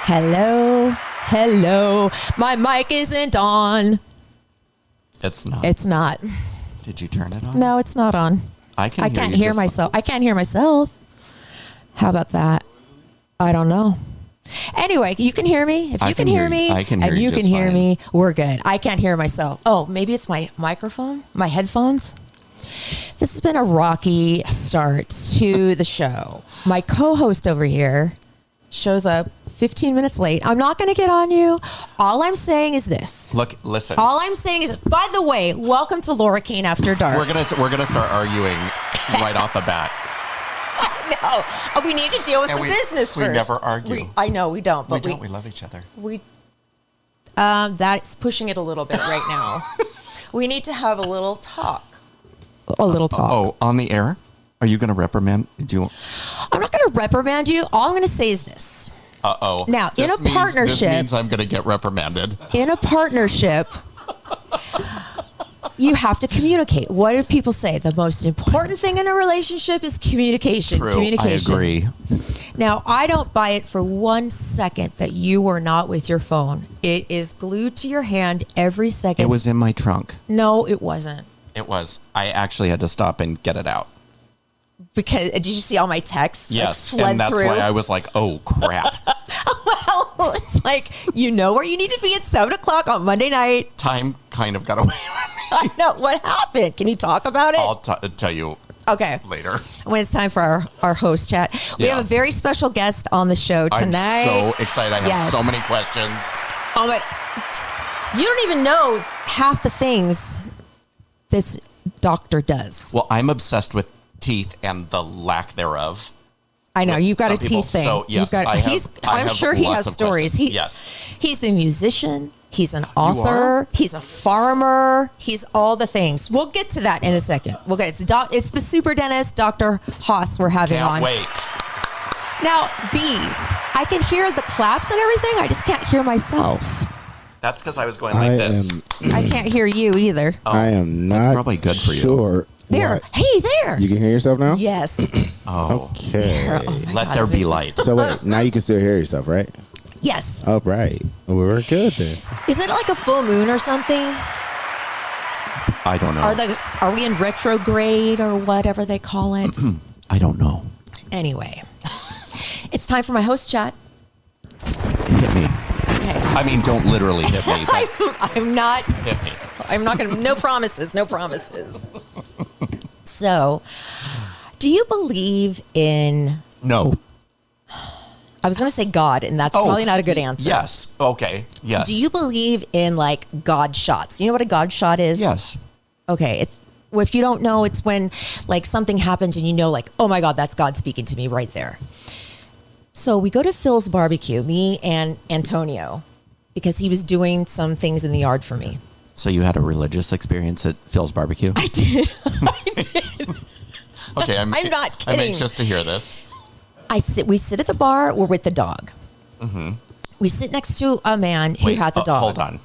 Hello. Hello. My mic isn't on. It's not. It's not. Did you turn it on? No, it's not on. I can't hear myself. I can't hear myself. How about that? I don't know. Anyway, you can hear me. If you can hear me, I can hear and you you can just hear fine. me, we're good. I can't hear myself. Oh, maybe it's my microphone, my headphones. This has been a rocky start to the show. My co-host over here shows up 15 minutes late. I'm not going to get on you. All I'm saying is this. Look, listen. All I'm saying is, by the way, welcome to Laura Kane After Dark. We're gonna start arguing right off the bat. No, we need to deal with some business first. We never argue. I know we don't, but we love each other. That's pushing it a little bit right now. We need to have a little talk. A little talk. Oh, on the air? Are you going to reprimand? I'm not going to reprimand you. All I'm going to say is this. Uh-oh. Now, in a partnership... This means I'm going to get reprimanded. In a partnership, you have to communicate. What do people say? The most important thing in a relationship is communication. True, Communication. I agree. Now, I don't buy it for 1 second that you were not with your phone. It is glued to your hand every second. It was in my trunk. No, it wasn't. It was. I actually had to stop and get it out. Because did you see all my texts? Yes, fled and that's through? why I was like, "Oh crap!" Well, it's like you know where you need to be at 7:00 on Monday night. Time kind of got away from me. I know what happened. Can you talk about it? I'll tell you. Okay. Later. When it's time for our host chat, we have a very special guest on the show tonight. I'm so excited. I have so many questions. Oh, but you don't even know half the things this doctor does. Well, I'm obsessed with teeth and the lack thereof. I know you've got a people. teeth thing. So yes, I'm sure he has stories. He's a musician. He's an author. He's a farmer. He's all the things. We'll get to that in a second. It's the super dentist, Dr. Haas, we're having on. Can't wait. Now, B, I can hear the claps and everything. I just can't hear myself. That's because I was going like this. I can't hear you either. I am not. That's probably good for you. There. Hey, there. You can hear yourself now? Yes. Okay. Let there be light. So wait, now you can still hear yourself, right? Yes. Oh, right. Well, we're good then. Is it like a full moon or something? I don't know. Are we in retrograde or whatever they call it? I don't know. Anyway, it's time for my host chat. Hit me. Okay. I mean, don't literally hit me. I'm not. Hit me. I'm not going to. No promises. No promises. So, do you believe in? No. I was going to say God, and that's probably not a good answer. Yes. Okay. Yes. Do you believe in like God shots? You know what a God shot is? Yes. Okay. If you don't know, it's when like something happens and you know, like, oh my God, that's God speaking to me right there. So we go to Phil's barbecue, me and Antonio, because he was doing some things in the yard for me. So you had a religious experience at Phil's barbecue? I did. I did. Okay, I'm not kidding. I'm anxious to hear this. We sit at the bar. We're with the dog. Mm-hmm. We sit next to a man who has a dog. Hold on.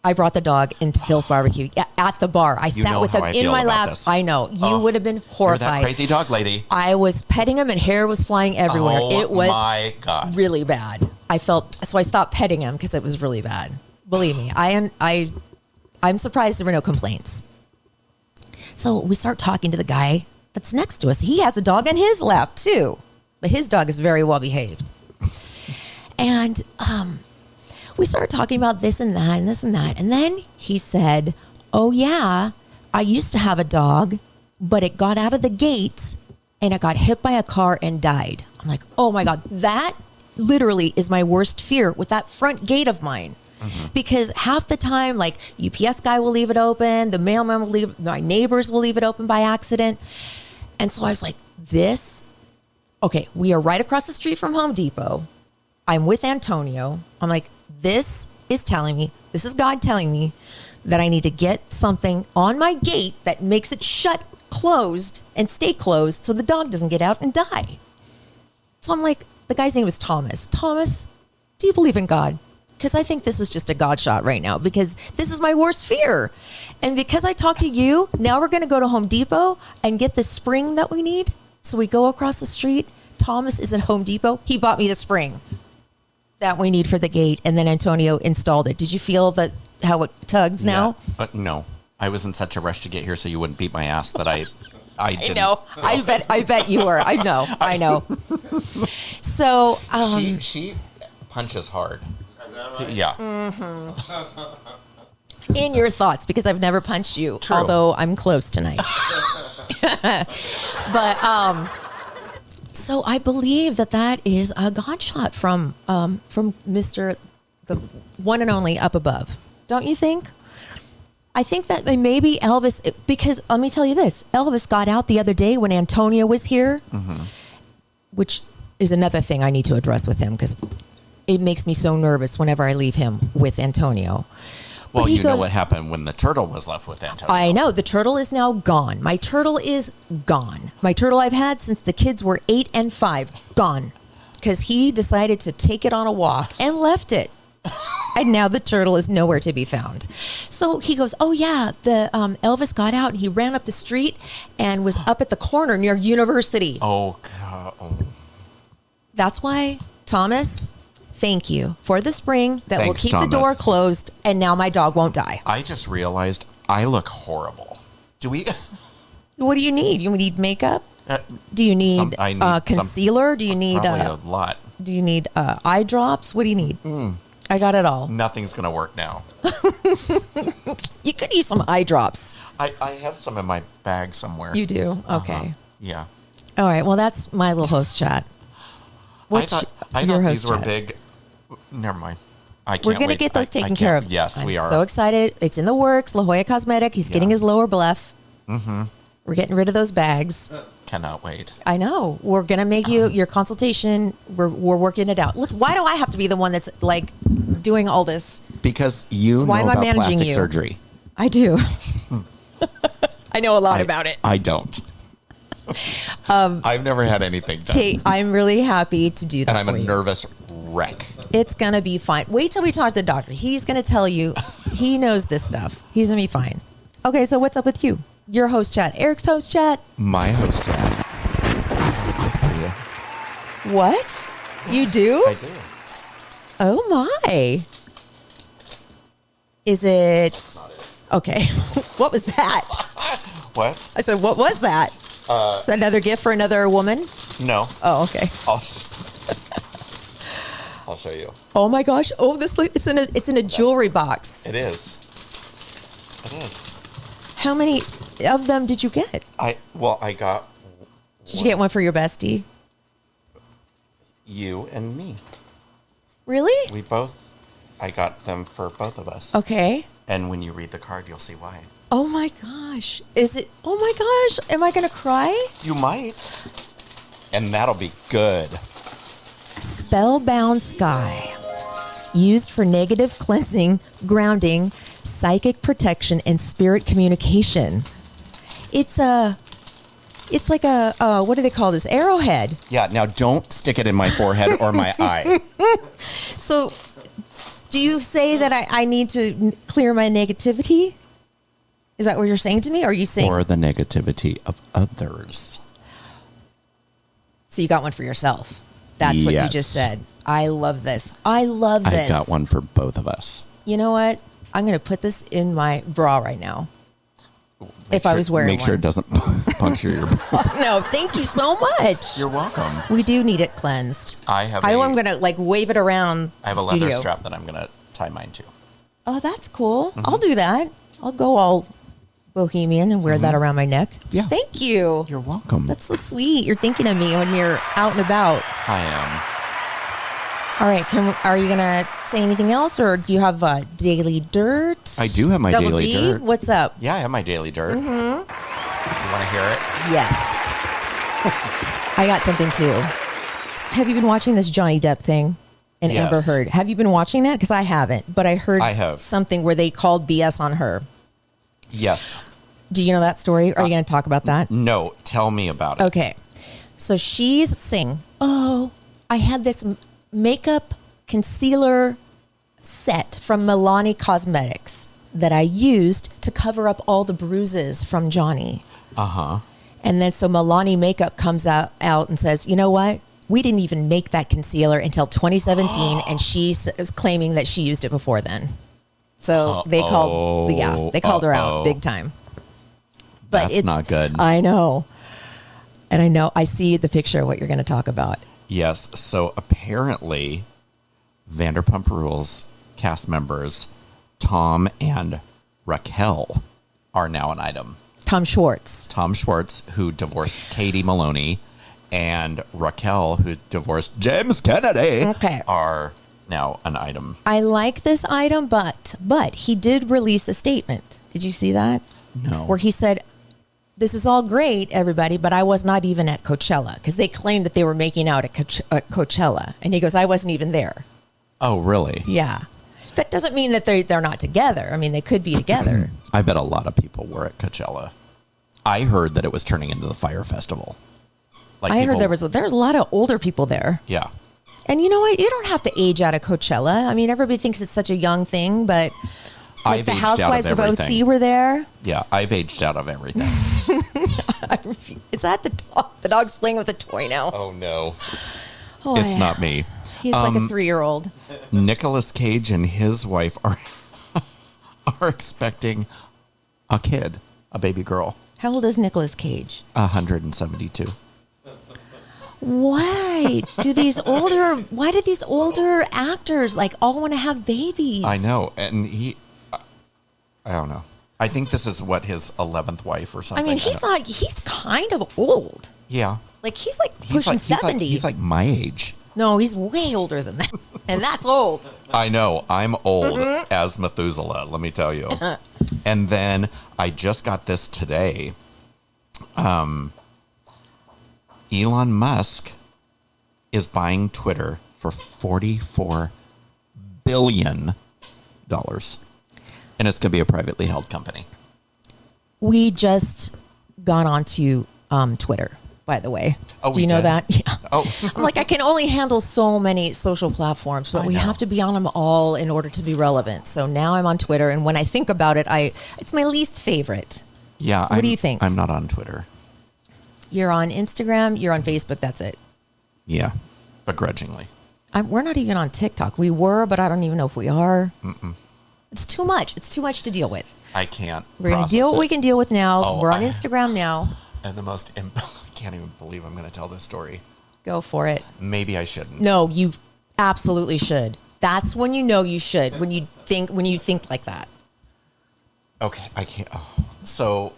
I brought the dog into Phil's barbecue at the bar. I sat with him in my lap. This. I know. You would have been horrified. You're that crazy dog lady. I was petting him and hair was flying everywhere. It was my God. Really bad. I stopped petting him because it was really bad. Believe me, I'm surprised there were no complaints. So we start talking to the guy that's next to us. He has a dog on his lap too, but his dog is very well behaved. And we started talking about this and that and this and that. And then he said, oh yeah, I used to have a dog, but it got out of the gate and it got hit by a car and died. I'm like, oh my God, that literally is my worst fear with that front gate of mine. Mm-hmm. Because half the time, like UPS guy will leave it open, the mailman will leave, my neighbors will leave it open by accident. And so I was like, okay, we are right across the street from Home Depot. I'm with Antonio. I'm like, this is God telling me that I need to get something on my gate that makes it closed and stay closed so the dog doesn't get out and die. So I'm like, the guy's name was Thomas. Thomas, do you believe in God? Because I think this is just a God shot right now because this is my worst fear. And because I talked to you, now we're going to go to Home Depot and get the spring that we need. So we go across the street. Thomas is at Home Depot. He bought me the spring. that we need for the gate, and then Antonio installed it. Did you feel that how it tugs now? Yeah, but no, I was in such a rush to get here so you wouldn't beat my ass that I didn't. I know. I bet you were. I know. So she punches hard. So, yeah. in your thoughts, because I've never punched you, True. although I'm close tonight. But so I believe that is a gunshot from Mr. the one and only up above. Don't you think? I think that maybe Elvis, because let me tell you this, Elvis got out the other day when Antonio was here, which is another thing I need to address with him, because it makes me so nervous whenever I leave him with Antonio. Well, you know what happened when the turtle was left with Antonio. I know. The turtle is now gone. My turtle is gone. My turtle I've had since the kids were 8 and 5, gone. Because he decided to take it on a walk and left it. And now the turtle is nowhere to be found. So he goes, oh, yeah, the Elvis got out and he ran up the street and was up at the corner near University. Oh, God. Oh. That's why, Thomas, thank you for the spring that will Thanks, keep Thomas. the door closed, and now my dog won't die. I just realized I look horrible. Do we? What do you need? You need makeup? Do you need, I need concealer? Do you need probably a lot. Do you need eye drops? What do you need? I got it all. Nothing's going to work now. You could use some eye drops. I have some in my bag somewhere. You do? Okay. Yeah. All right. Well, that's my little host chat. I thought these were big. Never mind. I can't We're going to wait. get those I taken can't- care of. Yes, we I'm are. so excited. It's in the works. La Jolla Cosmetic. He's getting his lower bluff. We're getting rid of those bags. Cannot wait. I know. We're going to make you your consultation. We're working it out. Why do I have to be the one that's like doing all this? Because you Why know am I about managing plastic you? surgery. I do. I know a lot about it. I don't. I've never had anything done. I'm really happy to do that And I'm for a you. nervous wreck. It's going to be fine. Wait till we talk to the doctor. He's going to tell you. He knows this stuff. He's going to be fine. Okay, so what's up with you? Your host chat. Eric's host chat. My host chat. What? You do? I do. Oh, my. Is it... Okay. What was that? What? I said, what was that? Another gift for another woman? No. Oh, okay. I'll show you. Oh, my gosh. Oh, it's in a jewelry box. It is. It is. How many of them did you get? I got Did you get one for your bestie? you and me. Really? I got them for both of us. Okay. And when you read the card, you'll see why. Oh my gosh. Is it? Oh my gosh. Am I going to cry? You might. And that'll be good. Spellbound Sky. Used for negative cleansing, grounding, psychic protection, and spirit communication. It's like a, what do they call this? Arrowhead. Yeah, now don't stick it in my forehead or my eye. So, do you say that I need to clear my negativity? Is that what you're saying to me? Or are you saying... Or the negativity of others. So you got one for yourself. That's what you Yes. just said. I love this. I love this. I got one for both of us. You know what? I'm going to put this in my bra right now. I was wearing Make sure one. it doesn't puncture your No, thank you so much. You're welcome. We do need it cleansed. I'm going to like wave it around I have a the leather studio. strap that I'm going to tie mine to. Oh, that's cool. I'll do that. I'll go all bohemian and wear that around my neck. Yeah. Thank you. You're welcome. That's so sweet. You're thinking of me when you're out and about. I am. All right. Are you going to say anything else, or do you have daily dirt? I do have my Double daily D? dirt. What's up? Yeah, I have my daily dirt. You want to hear it? Yes. I got something too. Have you been watching this Johnny Depp thing and Yes. Amber Heard? Have you been watching that? Because I haven't, but I heard I have. something where they called BS on her. Yes. Do you know that story? Are you going to talk about that? No, tell me about it. Okay. So she's saying, oh, I had this makeup concealer set from Milani Cosmetics that I used to cover up all the bruises from Johnny. Uh-huh. And then so Milani Makeup comes out and says, you know what? we didn't even make that concealer until 2017, and she's claiming that she used it before then. So they called her out big time. But That's not good. I know. And I see the picture of what you're going to talk about. Yes. So apparently, Vanderpump Rules cast members Tom and Raquel are now an item. Tom Schwartz, who divorced Katie Maloney, and Raquel, who divorced James Kennedy, are now an item. I like this item, but he did release a statement. Did you see that? No. Where he said, "This is all great, everybody, but I was not even at Coachella," because they claimed that they were making out at Coachella, and he goes, "I wasn't even there." Oh, really? Yeah. That doesn't mean that they're not together. I mean, they could be together. I bet a lot of people were at Coachella. I heard that it was turning into the Fire Festival. I heard there was a lot of older people there. Yeah. And you know what? You don't have to age out of Coachella. I mean, everybody thinks it's such a young thing, but the Housewives of OC were there. Yeah, I've aged out of everything. Is that the dog? The dog's playing with a toy now. Oh, no. It's not me. He's like a 3-year-old. Nicolas Cage and his wife are expecting a kid, a baby girl. How old is Nicolas Cage? 172. Why do these older actors all want to have babies? I know. And I don't know. I think this is his 11th wife or something. I mean, he's kind of old. Yeah. He's pushing 70. He's like my age. No, he's way older than that. And that's old. I know. I'm old as Methuselah, let me tell you. And then I just got this today. Elon Musk is buying Twitter for $44 billion. And it's going to be a privately held company. We just got onto Twitter, by the way. Oh, do you know that? Yeah. Oh. I'm I can only handle so many social platforms, but we have to be on them all in order to be relevant. So now I'm on Twitter, and when I think about it, it's my least favorite. Yeah. What do you think? I'm not on Twitter. You're on Instagram, you're on Facebook, that's it. Yeah, begrudgingly. We're not even on TikTok. We were, but I don't even know if we are. Mm-mm. It's too much. It's too much to deal with. I can't. We're going to deal what we can deal with now. Oh, we're on Instagram now. And I can't even believe I'm going to tell this story. Go for it. Maybe I shouldn't. No, you absolutely should. That's when you know you should, when you think like that. Okay, I can't. Oh. So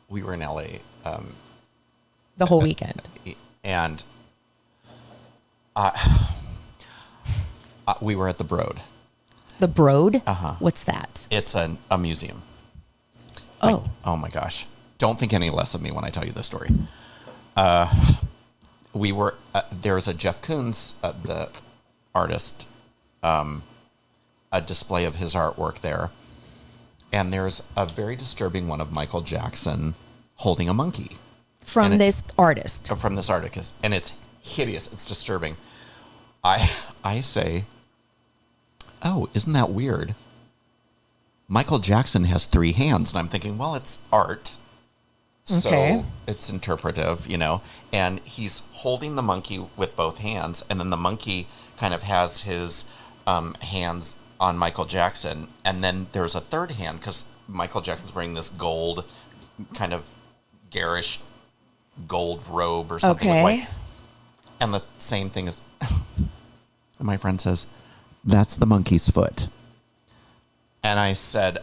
we were in LA. The whole weekend. And we were at the Broad. The Broad? Uh-huh. What's that? It's a museum. Oh. Oh, my gosh. Don't think any less of me when I tell you this story. We were, there's a Jeff Koons, the artist, a display of his artwork there. And there's a very disturbing one of Michael Jackson holding a monkey. From this artist. From this artist. And it's hideous. It's disturbing. I say, oh, isn't that weird? Michael Jackson has 3 hands. And I'm thinking, well, it's art. So it's interpretive, and he's holding the monkey with both hands, and then the monkey kind of has his hands on Michael Jackson, and then there's a third hand because Michael Jackson's wearing this gold, kind of garish gold robe or something with white. And the same thing is, and my friend says, that's the monkey's foot. And I said,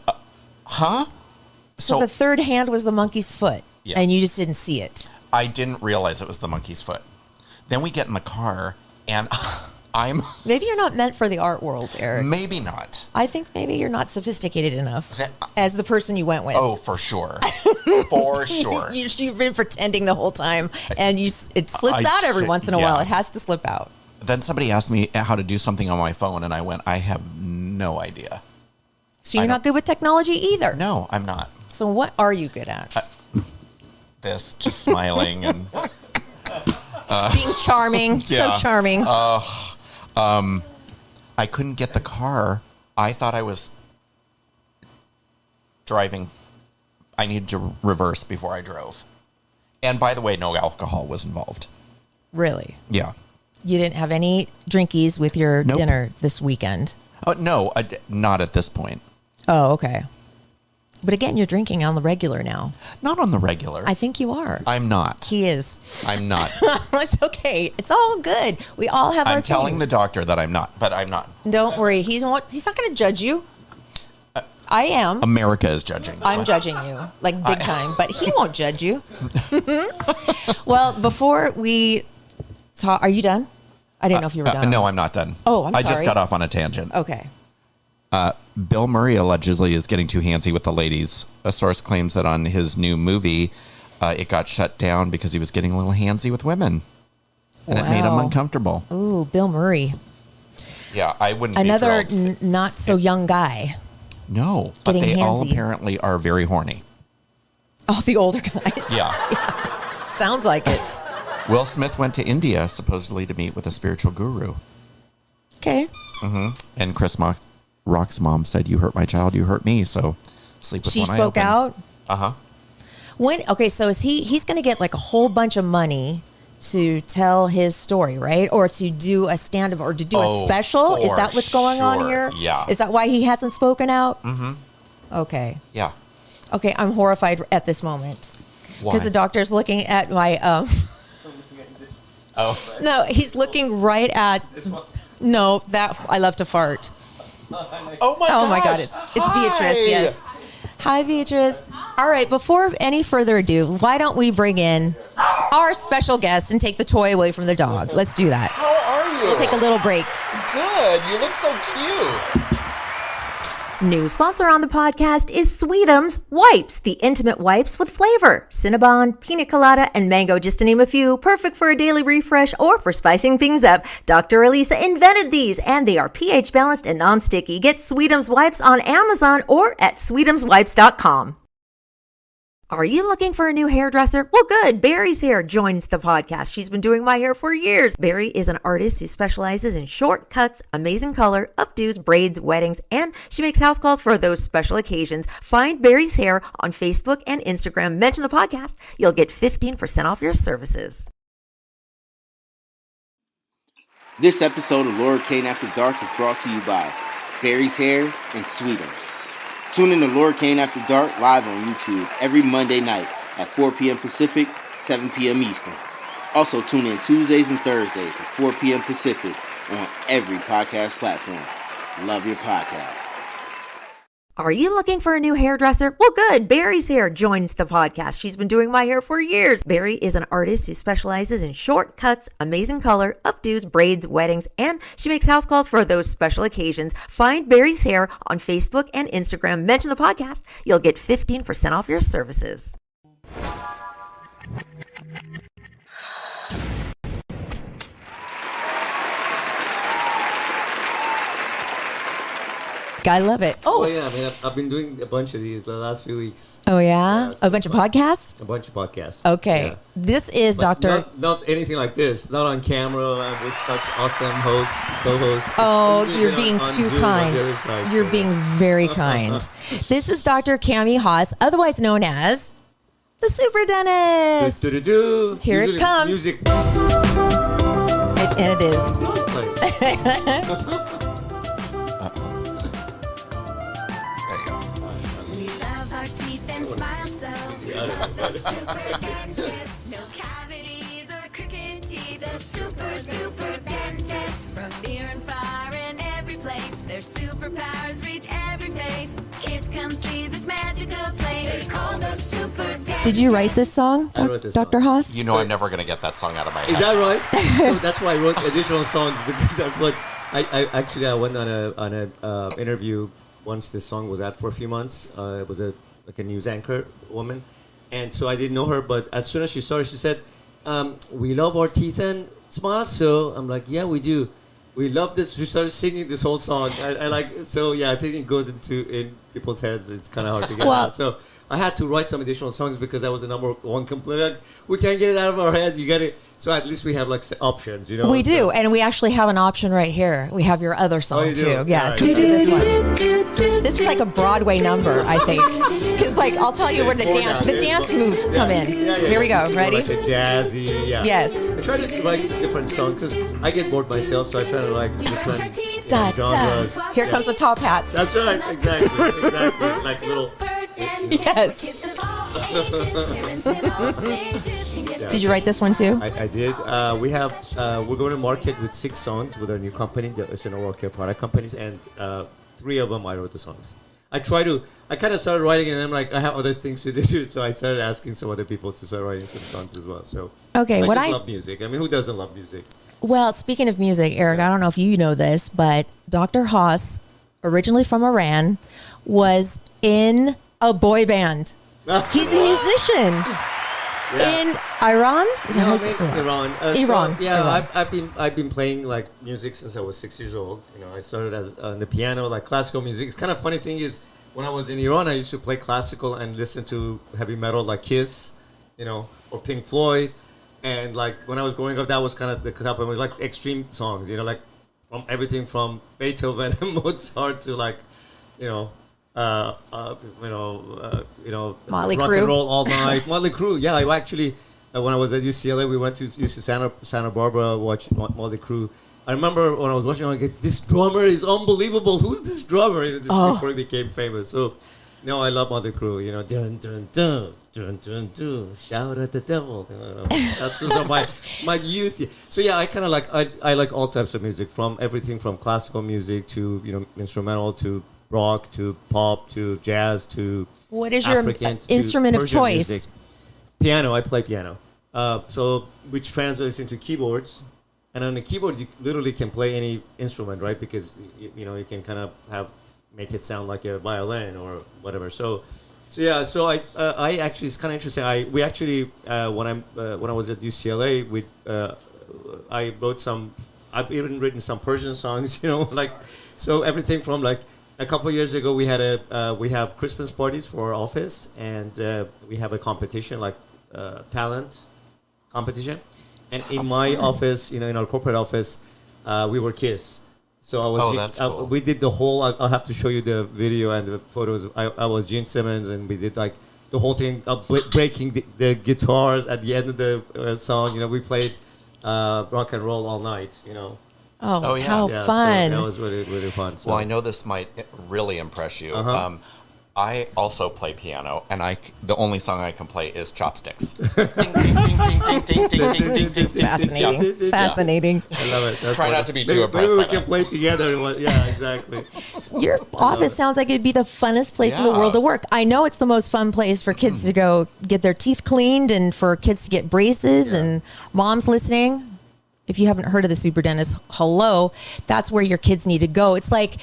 huh? So the third hand was the monkey's foot. Yeah. And you just didn't see it. I didn't realize it was the monkey's foot. Then we get in the car, and Maybe you're not meant for the art world, Eric. Maybe not. I think maybe you're not sophisticated enough as the person you went with. Oh, for sure. For sure. You've been pretending the whole time, and it slips out every once in a while. It has to slip out. Then somebody asked me how to do something on my phone, and I went, I have no idea. So you're not good with technology either? No, I'm not. So what are you good at? Just smiling and being charming. Yeah. So charming. I couldn't get the car. I thought I was driving. I needed to reverse before I drove. And by the way, no alcohol was involved. Really? Yeah. You didn't have any drinkies with your Nope. dinner this weekend. Oh, no, not at this point. Oh, okay. But again, you're drinking on the regular now. Not on the regular. I think you are. I'm not. He is. I'm not. It's okay. It's all good. We all have our I'm telling things. the doctor that I'm not, but I'm not. Don't worry. He's not going to judge you. I am. America is judging. I'm judging you, like big time, but he won't judge you. Well, before we talk, are you done? I didn't know if you were done. No, I'm not done. Oh, I'm I sorry. just got off on a tangent. Okay. Bill Murray allegedly is getting too handsy with the ladies. A source claims that on his new movie, it got shut down because he was getting a little handsy with women. And it made him Wow. uncomfortable. Ooh, Bill Murray. Yeah, I wouldn't Another be thrilled. not so young guy. No, but Getting they all handsy. apparently are very horny. Oh, the older guys. Yeah. Sounds like it. Will Smith went to India supposedly to meet with a spiritual guru. Okay. And Chris Rock's mom said, "You hurt my child, you hurt me." So sleep with She one eye spoke open. out. Uh-huh. So is he's going to get like a whole bunch of money to tell his story, right? Or to do a stand-up or to do a special? Is for that what's going on sure. here? Yeah. Is that why he hasn't spoken out? Mm-hmm. Okay. Yeah. Okay, I'm horrified at this moment. Why? Because the doctor's looking at my Oh. no, he's looking right at no, that I love to fart. Oh my Oh my god, it's Beatrice, yes. Hi Beatrice. All right, before any further ado, why don't we bring in our special guest and take the toy away from the dog? Let's do that. How are you? We'll take a little break. Good. You look so cute. New sponsor on the podcast is Sweetums Wipes, the intimate wipes with flavor. Cinnabon, pina colada, and mango, just to name a few. Perfect for a daily refresh or for spicing things up. Dr. Elisa invented these, and they are pH balanced and non-sticky. Get Sweetums Wipes on Amazon or at sweetumswipes.com. Are you looking for a new hairdresser? Well, good. Barry's Hair joins the podcast. She's been doing my hair for years. Barry is an artist who specializes in short cuts, amazing color, updos, braids, weddings, and she makes house calls for those special occasions. Find Barry's Hair on Facebook and Instagram. Mention the podcast. You'll get 15% off your services. This episode of Laura Kane After Dark is brought to you by Barry's Hair and Sweetums. Tune in to Laura Kane After Dark live on YouTube every Monday night at 4 p.m. Pacific, 7 p.m. Eastern. Also tune in Tuesdays and Thursdays at 4 p.m. Pacific on every podcast platform. Love your podcast. Are you looking for a new hairdresser? Well, good. Barry's Hair joins the podcast. She's been doing my hair for years. Barry is an artist who specializes in short cuts, amazing color, updos, braids, weddings, and she makes house calls for those special occasions. Find Barry's Hair on Facebook and Instagram. Mention the podcast. You'll get 15% off your services. I love it. Oh Oh, yeah, I mean, I've been doing a bunch of these the last few weeks. oh yeah? it's A bunch of podcasts? A bunch of podcasts. Okay. Yeah. This is But Dr. Not anything like this. Not on camera with such awesome hosts, co-hosts. Oh, It's you're been being on too Zoom on kind. the other side, You're so, being very kind. This is Dr. Cami Haas, otherwise known as the Super Dentist. Do-do-do-do. Here it Usually comes. Music. And it is. Like, There you go. We love our teeth and smile so. Super dentist, no cavities or crooked teeth. The super duper dentist. From near and far in every place, their superpowers reach every face. Kids come see this magical place. They call the super dentist. Did you write this song, I wrote this Dr. song. Haas? You know I'm never going to get that song out of my head. is that right? So that's why I wrote additional songs, because that's what I went on a interview once this song was out for a few months. It was a news anchor woman, and so I didn't know her, but as soon as she started, she said, "We love our teeth and smiles." So I'm like, "Yeah, we do. We love this." She started singing this whole song. I like, so yeah, I think it goes in people's heads. It's kind of hard to get Well- out. So I had to write some additional songs because that was the number one complaint. Like, we can't get it out of our heads. You get it. So at least we have like options, you know. We do, So- and we actually have an option right here. We have your other song you do? too. Yes, All right. this one. This is like a Broadway number, I think, because like, I'll tell you where the dance moves come in. Here we go. It's more Ready? like a jazzy, yeah. Yes. I try to write different songs because I get bored myself, so I try to like different Da, genres. da. Here comes the top hats. That's right, exactly. Like little. Yes. Did you write this one too? I did. We're going to market with 6 songs with our new company, the oral care product companies, and 3 of them I wrote the songs. I kind of started writing, and I'm like, I have other things to do, so I started asking some other people to start writing some songs as well. So Okay, I love music. I mean, who doesn't love music? Well, speaking of music, Eric, I don't know if you know this, but Dr. Haas, originally from Iran, was in a boy band. He's a musician in Iran. Is that how it's- Iran. Iran. Yeah, Iran. I've been playing like music since I was 6 years old. You know, I started as on the piano, like classical music. It's kind of funny thing is when I was in Iran, I used to play classical and listen to heavy metal like Kiss, you know, or Pink Floyd. And like when I was growing up, that was kind of the type of like extreme songs, you know, like from everything from Beethoven and Mozart to like, you know, Motley rock Crue. and roll all night. Motley Crue, yeah. I actually, when I was at UCLA, we went to Santa Barbara, watch Motley Crue. I remember when I was watching, I was like, this drummer is unbelievable. Who's this drummer? You know, this before he became famous. So, no, I love Motley Crue. You know, dun dun dun dun dun dun. Shout at the devil. You know, that's my youth. So yeah, I kind of like I like all types of music, from everything from classical music to instrumental to rock to pop to jazz to What is African your instrument of Persian choice? music. Piano. I play piano. So which translates into keyboards. And on the keyboard, you literally can play any instrument, right? Because you can kind of make it sound like a violin or whatever. So I actually, it's kind of interesting. We actually when I was at UCLA, I wrote some. I've even written some Persian songs, like so everything from like a couple of years ago we have Christmas parties for our office, and we have a competition like talent competition. And in my office, in our corporate office, we were Kiss. So I was. That's cool. We did the whole. I'll have to show you the video and the photos. I was Gene Simmons, and we did like the whole thing of breaking the guitars at the end of the song. We played rock and roll all night. Oh, yeah. how Yeah, fun. So that was really, really fun. So. Well, I know this might really impress you. Uh-huh. I also play piano, and the only song I can play is Chopsticks. Ding, ding, ding, ding, ding, ding, ding, ding, ding, ding, ding. Fascinating. Yeah. Fascinating. I love it. That's Try funny. not to be too impressed Maybe by we can that. play together. Yeah, exactly. Your office sounds like it'd be the funnest place in the world to work. I know it's the most fun place for kids to go get their teeth cleaned and for kids to get braces, and moms listening. If you haven't heard of the super dentist, hello, that's where your kids need to go. It's like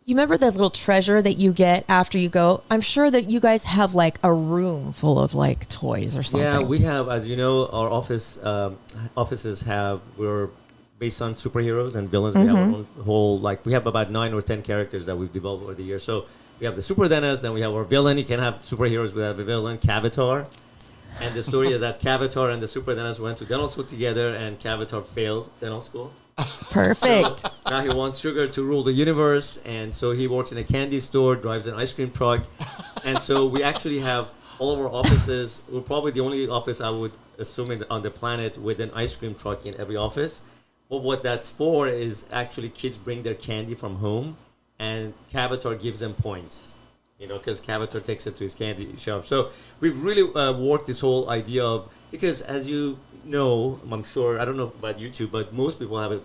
you remember that little treasure that you get after you go? I'm sure that you guys have like a room full of like toys or something. Yeah, we have, as you know, our offices we're based on superheroes and villains. We have our own whole, we have about 9 or 10 characters that we've developed over the years. So we have the super dentist, then we have our villain. You can have superheroes, we have a villain, Cavatar. And the story is that Cavatar and the super dentist went to dental school together, and Cavatar failed dental school. Perfect. Now he wants sugar to rule the universe, and so he works in a candy store, drives an ice cream truck, and so we actually have all of our offices. We're probably the only office I would assume on the planet with an ice cream truck in every office. But what that's for is actually kids bring their candy from home, and Cavatar gives them points. Because Cavatar takes it to his candy shop. So we've really worked this whole idea of, because as you know, I'm sure, I don't know about you two, but most people have a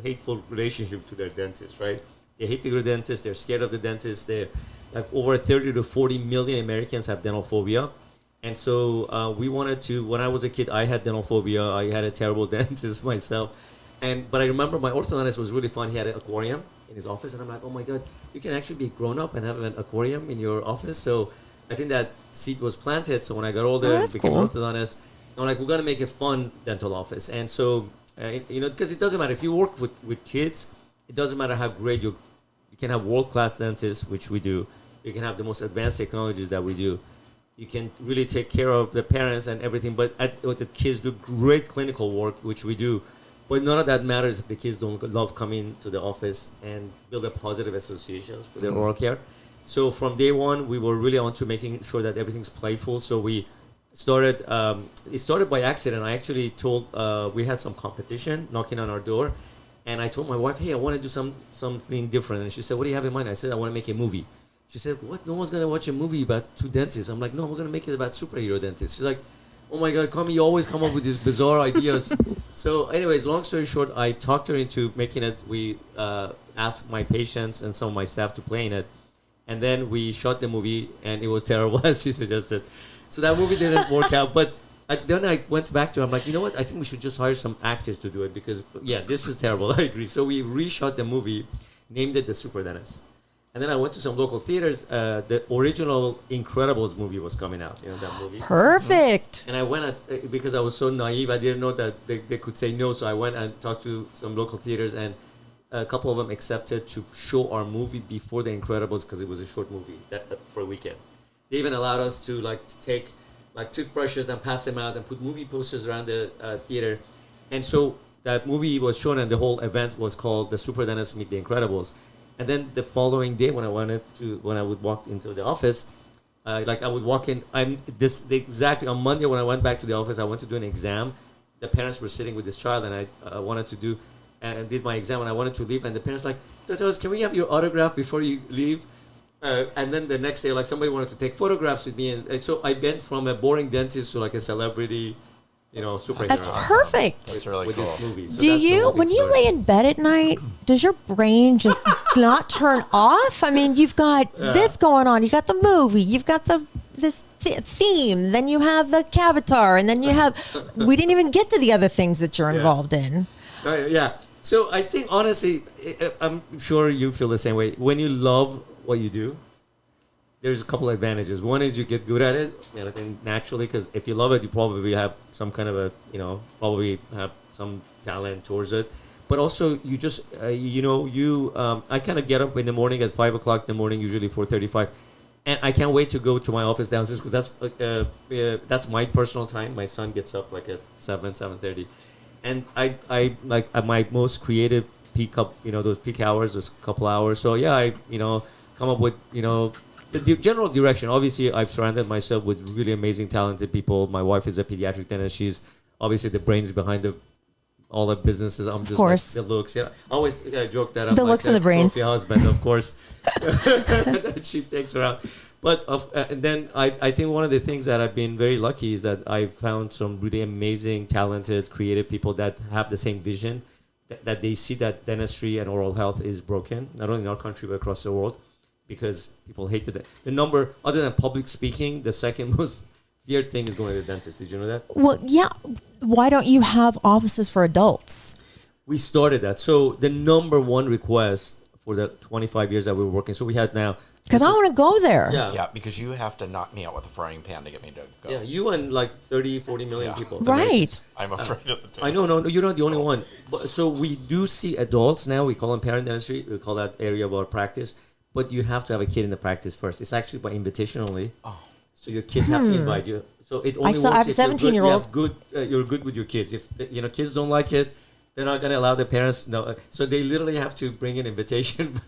hateful relationship to their dentist, right? They hate to go to the dentist, they're scared of the dentist. They're like over 30 to 40 million Americans have dental phobia. And so we wanted to, when I was a kid, I had dental phobia. I had a terrible dentist myself. But I remember my orthodontist was really fun. He had an aquarium in his office, and I'm like, oh my God, you can actually be grown up and have an aquarium in your office. So I think that seed was planted. So when I got older and became an orthodontist, I'm like, we're going to make a fun dental office. And so, because it doesn't matter. If you work with kids, it doesn't matter how great you can have world-class dentists, which we do. You can have the most advanced technologies that we do. You can really take care of the parents and everything. But the kids do great clinical work, which we do. But none of that matters if the kids don't love coming to the office and build a positive associations with their oral care. So from day one, we were really on to making sure that everything's playful. So we started. It started by accident. I actually told we had some competition knocking on our door, and I told my wife, "Hey, I want to do something different." And she said, "What do you have in mind?" I said, "I want to make a movie." She said, "What? No one's gonna watch a movie about two dentists." I'm like, "No, we're gonna make it about superhero dentists." She's like, "Oh my God, Kami, you always come up with these bizarre ideas." So, anyways, long story short, I talked her into making it. We asked my patients and some of my staff to play in it, and then we shot the movie, and it was terrible as she suggested. So that movie didn't work out. But then I went back to her. I'm like, you know what? I think we should just hire some actors to do it because, yeah, this is terrible. I agree. So we reshot the movie, named it The Super Dentist. And then I went to some local theaters. The original Incredibles movie was coming out. You know that movie? Perfect. And I went because I was so naive. I didn't know that they could say no. So I went and talked to some local theaters, and a couple of them accepted to show our movie before the Incredibles because it was a short movie for a weekend. They even allowed us to take toothbrushes and pass them out and put movie posters around the theater. And so that movie was shown, and the whole event was called The Super Dentist Meet the Incredibles. And then the following day, when I would walk into the office, I would walk in. Exactly on Monday when I went back to the office, I went to do an exam. The parents were sitting with this child, and I wanted to do, and I did my exam, and I wanted to leave. And the parents like, "Doctor, can we have your autograph before you leave?" And then the next day, somebody wanted to take photographs with me, and so I went from a boring dentist to a celebrity, superhero. That's perfect. That's really with cool. this movie. So Do that's the you, whole when big you story. lay in bed at night, does your brain just not turn off? I mean, you've got this going on. You got the movie. You've got this theme. Then you have the Cavatar, and then you have. We didn't even get to the other things that you're involved in. Yeah. So I think honestly, I'm sure you feel the same way. When you love what you do, there's a couple of advantages. One is you get good at it, and naturally, because if you love it, you probably have some kind of probably have some talent towards it. But also, you just, I kind of get up in the morning at 5 o'clock in the morning, usually 4:35, and I can't wait to go to my office downstairs because that's my personal time. My son gets up at 7:30, and I at my most creative peak up, those peak hours, those couple hours. So yeah, I come up with the general direction. Obviously, I've surrounded myself with really amazing, talented people. My wife is a pediatric dentist. She's obviously the brains behind all the businesses. I'm just the looks. Yeah, I always joke that I'm The looks and the brains. trophy husband, of course. that she takes around. But and then I think one of the things that I've been very lucky is that I've found some really amazing, talented, creative people that have the same vision, that they see that dentistry and oral health is broken, not only in our country but across the world. Because people hate the number, other than public speaking, the second most feared thing is going to the dentist. Did you know that? Well, yeah. Why don't you have offices for adults? We started that. So the number one request for the 25 years that we were working, so we had now. Because I want to go there. Yeah, because you have to knock me out with a frying pan to get me to go. Yeah, you and 30, 40 million people. Right. I'm afraid of the taste. I know, no, you're not the only one. But, so we do see adults now. We call them parent dentistry. We call that area of our practice. But you have to have a kid in the practice first. It's actually by invitation only. Oh. So your kids have to invite you. So it only works I have a if 17-year-old. You're good with your kids. If kids don't like it, they're not going to allow the parents. No, so they literally have to bring an invitation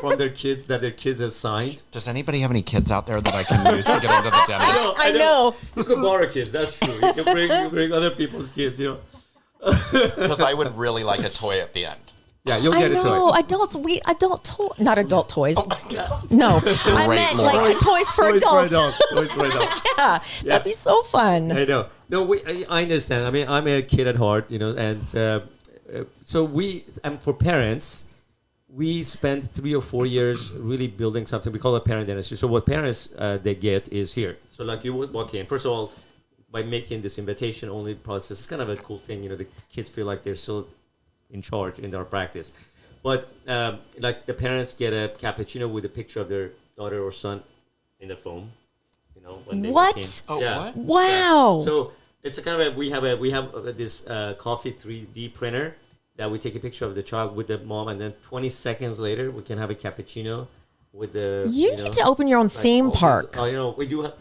from their kids that their kids have signed. Does anybody have any kids out there that I can use to get into the dentist? I know. You can borrow kids. That's true. You can bring other people's kids. Because I would really like a toy at the end. Yeah, you'll get a toy. Not adult toys. No, I meant Lord. toys for adults. Toys for adults. Yeah, that'd be so fun. I know. No, I understand. I mean, I'm a kid at heart, and so for parents, we spend 3 or 4 years really building something. We call it parent dentistry. So what parents they get is here. So you would walk in. First of all, by making this invitation-only process, it's kind of a cool thing. The kids feel like they're still in charge in our practice. But the parents get a cappuccino with a picture of their daughter or son in the foam. When they What? walk in. Oh, Yeah. what? Wow. Yeah. So it's a kind of we have this coffee 3D printer that we take a picture of the child with the mom, and then 20 seconds later we can have a cappuccino with the. You need to open your own theme park. We do.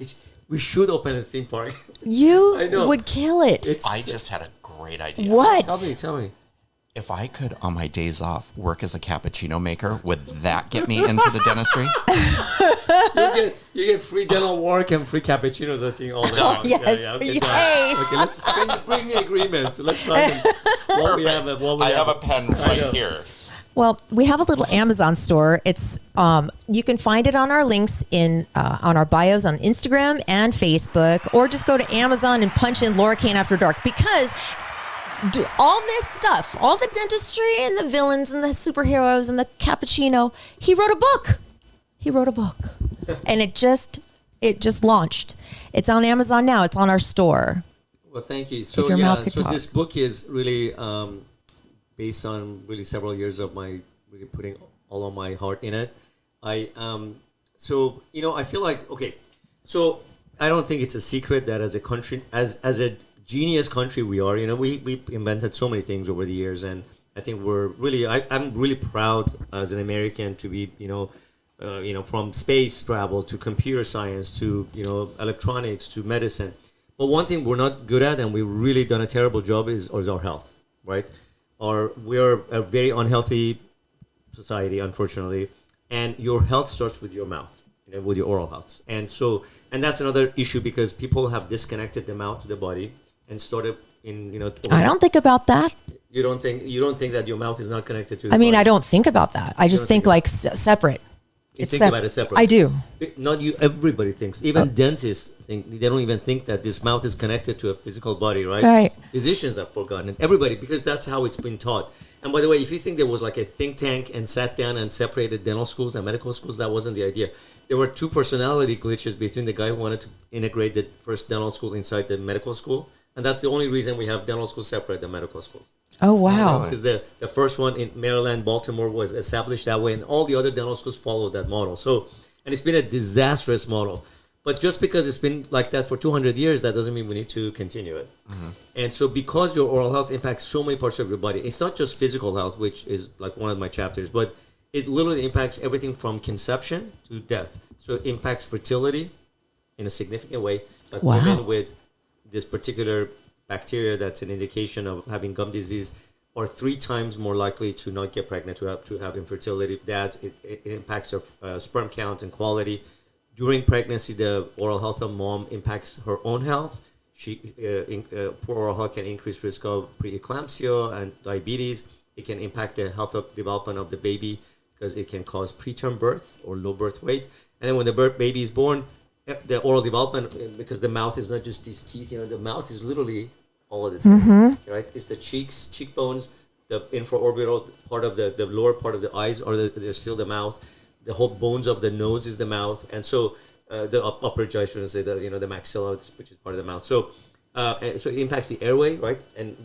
We should open a theme park. I You know. would kill it. It's- I just had a great idea. What? Tell me. If I could, on my days off, work as a cappuccino maker, would that get me into the dentistry? You get free dental work and free cappuccinos, I think, all day long. yes. Okay, Yay. okay, let's bring me agreement. Let's try what we have. I have a pen right here. Well, we have a little Amazon store. It's you can find it on our links in on our bios on Instagram and Facebook, or just go to Amazon and punch in Laura Kane After Dark, because all this stuff, all the dentistry and the villains and the superheroes and the cappuccino, he wrote a book. And it just launched. It's on Amazon now. It's on our store. Well, thank you. So your mouth could so talk. this book is really based on really several years of my really putting all of my heart in it. I I feel like, okay, so I don't think it's a secret that as a country, as a genius country we are, we invented so many things over the years, and I think we're really, I'm really proud as an American to be, from space travel to computer science to, electronics to medicine. But one thing we're not good at, and we've really done a terrible job, is our health, right? We're a very unhealthy society, unfortunately, and your health starts with your mouth, with your oral health. And that's another issue, because people have disconnected the mouth to the body and started in, I don't think about that. You don't think that your mouth is not connected to the I mean, body? I don't think about that. I just think like separate. You think about it separate. I do. Not you. Everybody thinks. Even dentists think. They don't even think that this mouth is connected to a physical body, right? Right. Physicians have forgotten it. Everybody, because that's how it's been taught. And by the way, if you think there was like a think tank and sat down and separated dental schools and medical schools, that wasn't the idea. There were two personality glitches between the guy who wanted to integrate the first dental school inside the medical school, and that's the only reason we have dental schools separate than medical schools. Oh, wow. Because the first one in Maryland, Baltimore was established that way, and all the other dental schools followed that model. So, and it's been a disastrous model. But just because it's been like that for 200 years, that doesn't mean we need to continue it. Mm-hmm. And so because your oral health impacts so many parts of your body, it's not just physical health, which is like one of my chapters, but it literally impacts everything from conception to death. So it impacts fertility in a significant way. Like Wow. women with this particular bacteria that's an indication of having gum disease are 3 times more likely to not get pregnant, to have infertility. It impacts their sperm count and quality. During pregnancy, the oral health of mom impacts her own health. Poor oral health can increase risk of preeclampsia and diabetes. It can impact the health of development of the baby, because it can cause preterm birth or low birth weight. And then when the baby is born, the oral development, because the mouth is not just these teeth, the mouth is literally all of this, right? It's the cheekbones, the infraorbital part of the lower part of the eyes, or they're still the mouth. The whole bones of the nose is the mouth, and so the upper jaw, I shouldn't say, the maxilla, which is part of the mouth. So it impacts the airway, right? And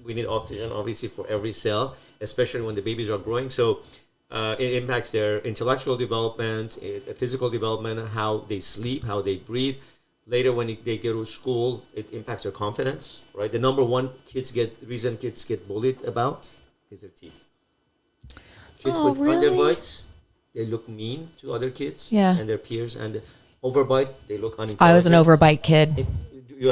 we need oxygen, obviously, for every cell, especially when the babies are growing. So it impacts their intellectual development, physical development, how they sleep, how they breathe. Later, when they go to school, it impacts their confidence, right? The number one reason kids get bullied about is their teeth. Kids with underbites, they look mean to other kids and their peers, and overbite, they look unintelligent. I was an overbite kid.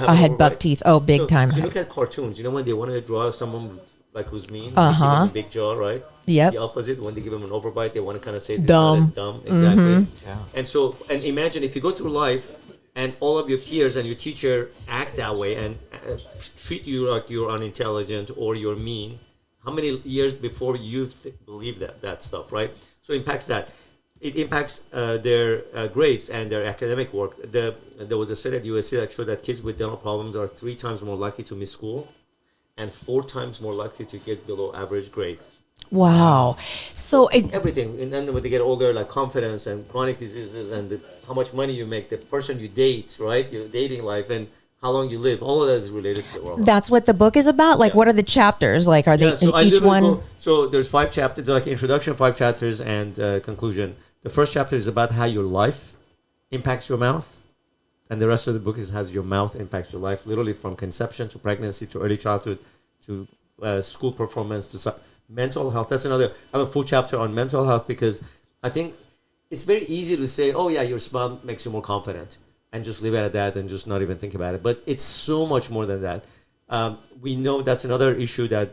I had buck teeth. Oh, big time. You look at cartoons, when they want to draw someone like who's mean, they give them a big jaw, right? Yep. The opposite, when they give them an overbite, they want to kind of say dumb. Dumb, exactly. Yeah. And imagine if you go through life and all of your peers and your teacher act that way and treat you like you're unintelligent or you're mean, how many years before you believe that stuff, right? So it impacts that. It impacts their grades and their academic work. There was a study at USC that showed that kids with dental problems are 3 times more likely to miss school and 4 times more likely to get below average grade. Wow. So everything. And then when they get older, like confidence and chronic diseases and how much money you make, the person you date, right? Your dating life and how long you live, all of that is related to the oral health. That's what the book is about? Like, what are the chapters? Like, are they each one? So there's 5 chapters, like introduction, 5 chapters, and conclusion. The first chapter is about how your life impacts your mouth. And the rest of the book is how your mouth impacts your life, literally from conception to pregnancy to early childhood to school performance to mental health. That's another. I have a full chapter on mental health, because I think it's very easy to say, oh yeah, your smile makes you more confident, and just leave it at that and just not even think about it. But it's so much more than that. We know that's another issue that,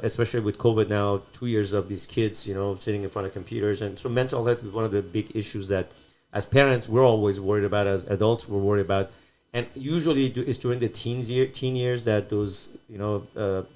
especially with COVID now, 2 years of these kids, sitting in front of computers. And so mental health is one of the big issues that as parents, we're always worried about, as adults, we're worried about. And usually it's during the teen years that those,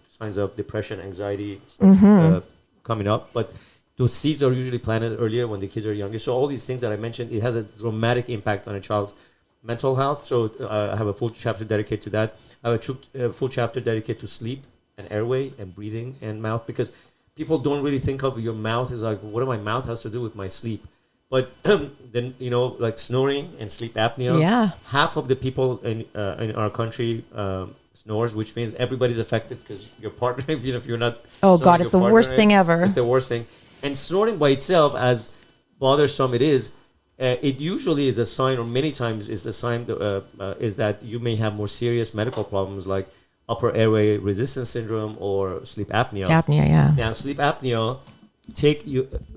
signs of depression, anxiety starts, coming up. But those seeds are usually planted earlier when the kids are younger. So all these things that I mentioned, it has a dramatic impact on a child's mental health. So I have a full chapter dedicated to that. I have a full chapter dedicated to sleep and airway and breathing and mouth, because people don't really think of your mouth as like, what do my mouth has to do with my sleep? But then, like snoring and sleep apnea. Yeah. Half of the people in our country snores, which means everybody's affected because your partner, if you're not. Oh, snoring, God, it's the your worst partner thing ever. It's the worst thing. And snoring by itself, as bothersome it is, it usually is a sign, or many times is the sign, is that you may have more serious medical problems like upper airway resistance syndrome or sleep apnea. Apnea, yeah. Now, sleep apnea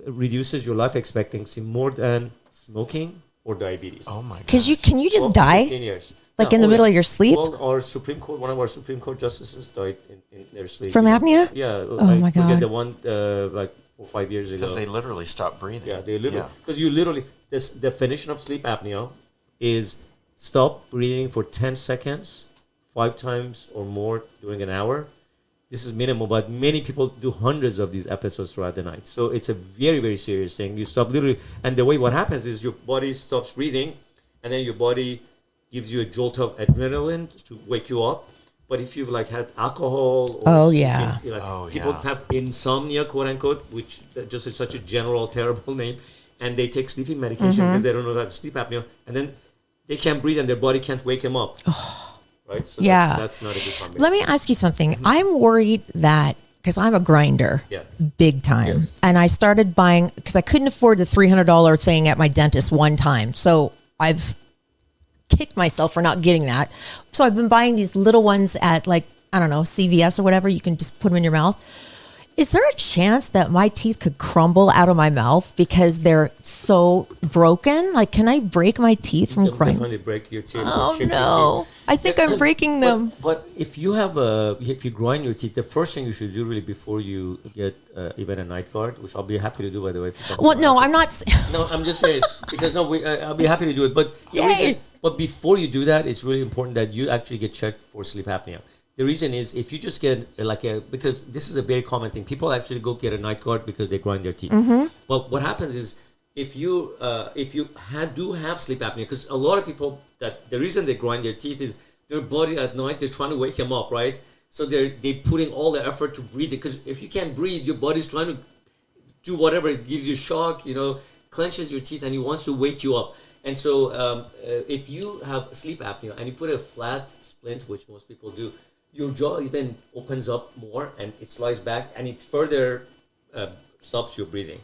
reduces your life expectancy more than smoking or diabetes. Oh my god. Because can you just die 15 years. like in the middle of your sleep Well, one of our Supreme Court justices died in their sleep. from apnea? Yeah. Oh my God. Forget the one like 4 or 5 years ago. Because they literally stop breathing. Yeah, they literally. Because you literally, this definition of sleep apnea is stop breathing for 10 seconds, 5 times or more during an hour. This is minimal, but many people do hundreds of these episodes throughout the night. So it's a very, very serious thing. You stop literally, and the way what happens is your body stops breathing, and then your body gives you a jolt of adrenaline to wake you up. But if you've like had alcohol, or people have insomnia, quote unquote, which just is such a general terrible name, and they take sleeping medication because they don't know how to sleep apnea, and then they can't breathe and their body can't wake them up. Right? So that's not a good combination. Let me ask you something. I'm worried that, because I'm a grinder, big time. Yes. And I started buying, because I couldn't afford the $300 thing at my dentist one time. So I've kicked myself for not getting that. So I've been buying these little ones at like, I don't know, CVS or whatever. You can just put them in your mouth. Is there a chance that my teeth could crumble out of my mouth because they're so broken? Like, can I break my teeth from grinding? Definitely break your teeth. Oh no! I think I'm breaking them. But if you grind your teeth, the first thing you should do really before you get even a night guard, which I'll be happy to do, by the way. Well, no, I'm not. No, I'm just saying because I'll be happy to do it. But but before you do that, it's really important that you actually get checked for sleep apnea. The reason is if you just get because this is a very common thing. People actually go get a night guard because they grind their teeth. Mm-hmm. But what happens is if you do have sleep apnea, because a lot of people that the reason they grind their teeth is their body at night, they're trying to wake them up, right? So they're putting all the effort to breathe it, because if you can't breathe, your body's trying to do whatever. It gives you shock, clenches your teeth, and it wants to wake you up. And so if you have sleep apnea and you put a flat splint, which most people do, your jaw then opens up more and it slides back, and it further stops your breathing.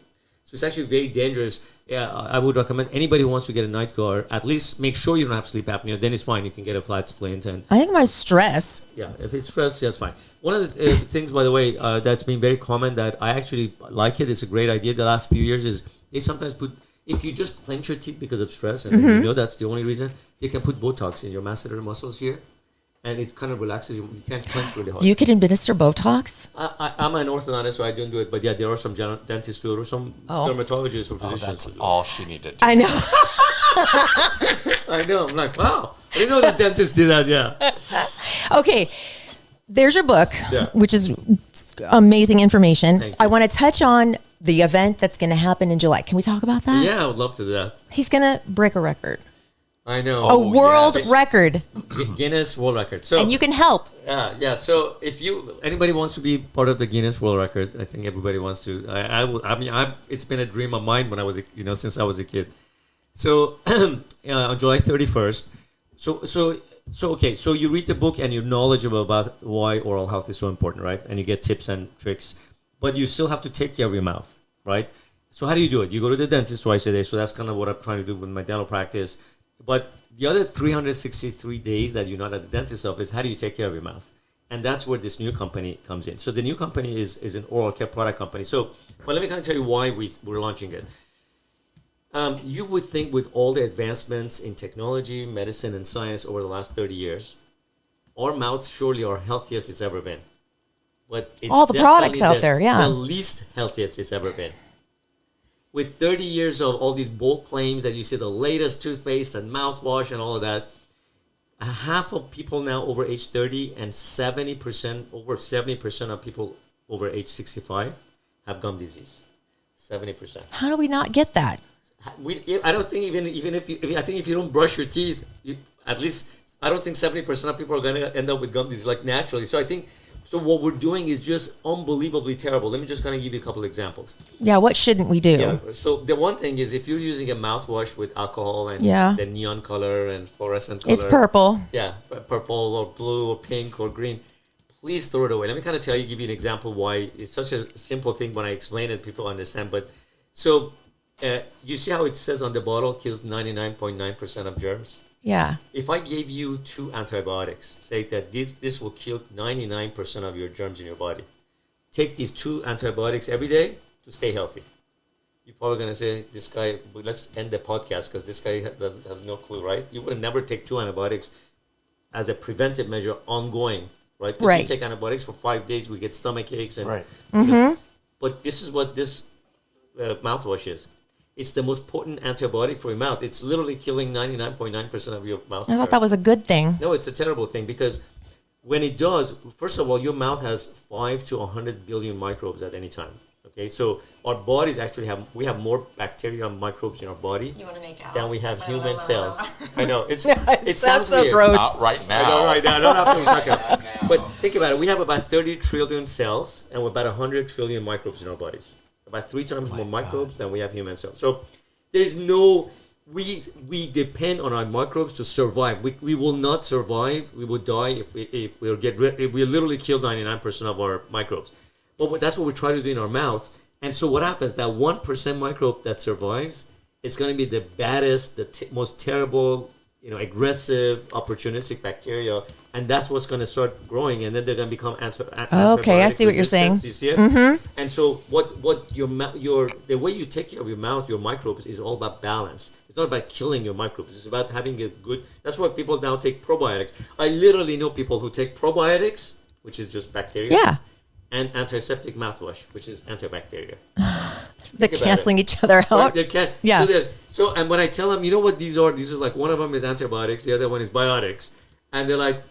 So it's actually very dangerous. Yeah, I would recommend anybody who wants to get a night guard, at least make sure you don't have sleep apnea. Then it's fine. You can get a flat splint. And I think my stress. yeah, if it's stress, that's fine. One of the things, by the way, that's been very common that I actually like it. It's a great idea. The last few years is they sometimes put, if you just clench your teeth because of stress, and you know that's the only reason, they can put Botox in your masseter muscles here. And it kind of relaxes you. You can't clench really hard. You could administer Botox? I'm an orthodontist, so I don't do it. But yeah, there are some dentists who do it, or some dermatologists or physicians. That's who do it. all she needed to I know. I know. I'm like, wow. I didn't know that dentists do that. Yeah. Okay. There's your book, Yeah. which is amazing information. Thank you. I want to touch on the event that's going to happen in July. Can we talk about that? Yeah, I would love to do that. He's going to break a record. I know. A world yes. record. Guinness World Record. So And you can help. yeah. So if anybody wants to be part of the Guinness World Record, I think everybody wants to. It's been a dream of mine when I was, since I was a kid. So on July 31st. So you read the book and you're knowledgeable about why oral health is so important, right? And you get tips and tricks, but you still have to take care of your mouth, right? So how do you do it? You go to the dentist twice a day. So that's kind of what I'm trying to do with my dental practice. But the other 363 days that you're not at the dentist's office, how do you take care of your mouth? And that's where this new company comes in. So the new company is an oral care product company. So, but let me kind of tell you why we're launching it. You would think with all the advancements in technology, medicine, and science over the last 30 years, our mouths surely are healthiest it's ever been. But it's All the products definitely out there, yeah. the least healthiest it's ever been. With 30 years of all these bold claims that you see the latest toothpaste and mouthwash and all of that, half of people now over age 30 and over 70% of people over age 65 have gum disease. 70%. How do we not get that? I don't think I think if you don't brush your teeth, at least I don't think 70% of people are going to end up with gum disease like naturally. So I think what we're doing is just unbelievably terrible. Let me just kind of give you a couple examples. Yeah, what shouldn't we do? Yeah. So the one thing is if you're using a mouthwash with alcohol and the neon color and fluorescent color. It's purple. Yeah, purple or blue or pink or green. Please throw it away. Let me kind of give you an example why it's such a simple thing. When I explain it, people understand. But so you see how it says on the bottle kills 99.9% of germs? Yeah. If I gave you 2 antibiotics, say that this will kill 99% of your germs in your body, take these 2 antibiotics every day to stay healthy. You're probably going to say, this guy, let's end the podcast because this guy has no clue, right? You would never take 2 antibiotics as a preventive measure ongoing, right? Because you take antibiotics for 5 days, we get stomach aches. And, but this is what this mouthwash is. It's the most potent antibiotic for your mouth. It's literally killing 99.9% of your mouth. I thought that was a good thing. No, it's a terrible thing because when it does, first of all, your mouth has 5 to 100 billion microbes at any time. Okay, so our bodies actually have more bacteria and microbes in our body than we have human cells. I know it sounds so weird. gross. Not right now. I know, right now. Not after we talk about it. But think about it. We have about 30 trillion cells and about 100 trillion microbes in our bodies. About 3 times more microbes than we have human cells. So there's we depend on our microbes to survive. We will not survive. We will die if we literally kill 99% of our microbes. But that's what we try to do in our mouths. And so what happens? That 1% microbe that survives is going to be the baddest, most terrible, aggressive, opportunistic bacteria, and that's what's going to start growing, and then they're going to become okay, I see what you're saying. You see it? Mm-hmm. And so what the way you take care of your mouth, your microbes, is all about balance. It's not about killing your microbes. It's about having a good. That's why people now take probiotics. I literally know people who take probiotics, which is just bacteria. Yeah. And antiseptic mouthwash, which is antibacterial. They're canceling each other out. Right? Yeah. So and when I tell them, you know what these are like one of them is antibiotics, the other one is biotics, and they're like,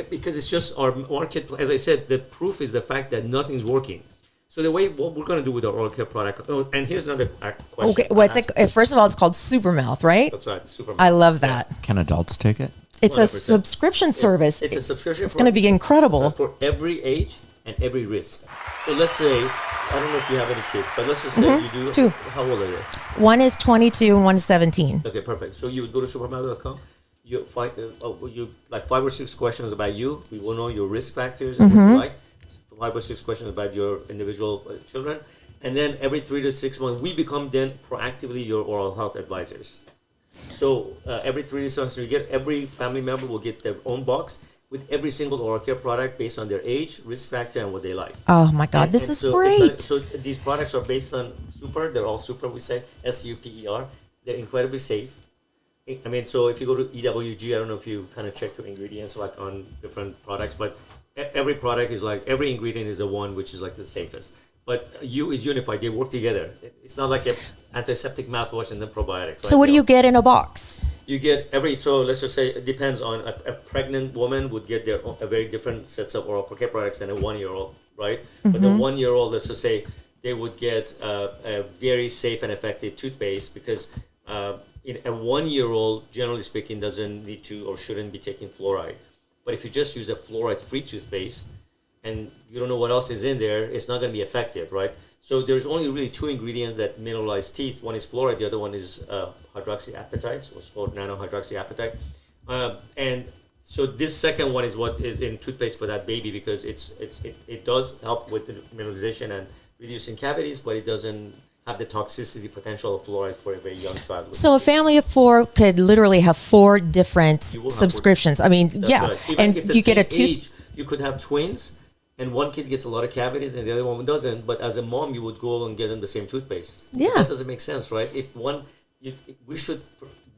because it's just our market. As I said, the proof is the fact that nothing's working. So what we're going to do with our oral care product. Oh, and here's another question. Okay, what's it? First of all, it's called Supermouth, right? That's right, Supermouth. I love that. Can adults take it? It's 100%. a subscription service. It's a subscription. It's going to be incredible. For every age and every risk. So let's say, I don't know if you have any kids, but let's just say you do. 2. How old are they? One is 22 and one is 17. Okay, perfect. So you would go to supermouth.com. You find like 5 or 6 questions about you. We will know your risk factors and what you like. 5 or 6 questions about your individual children, and then every 3 to 6 months we become then proactively your oral health advisors. So every 3 to 6 months, every family member will get their own box with every single oral care product based on their age, risk factor, and what they like. Oh my God, this is great. So these products are based on super. They're all super. We say SUPER. They're incredibly safe. I mean, so if you go to EWG, I don't know if you kind of check your ingredients like on different products, but every product is like, every ingredient is a one, which is like the safest. But U is unified. They work together. It's not like an antiseptic mouthwash and then probiotics. So what do you get in a box? You get so let's just say it depends on a pregnant woman would get a very different sets of oral care products than a 1-year-old, right? Mm-hmm. But the 1-year-old, let's just say they would get a very safe and effective toothpaste because in a 1-year-old, generally speaking, doesn't need to or shouldn't be taking fluoride. But if you just use a fluoride-free toothpaste and you don't know what else is in there, it's not going to be effective, right? So there's only really 2 ingredients that mineralize teeth. One is fluoride, the other one is hydroxyapatite, so it's called nanohydroxyapatite. And so this second one is what is in toothpaste for that baby because it does help with the mineralization and reducing cavities, but it doesn't have the toxicity potential of fluoride for a very young child. So a family of 4 could literally have 4 different subscriptions. I mean, That's yeah. right. And you get a tooth. You could have twins, and one kid gets a lot of cavities and the other one doesn't. But as a mom, you would go and get them the same toothpaste. Yeah. That doesn't make sense, right? If we should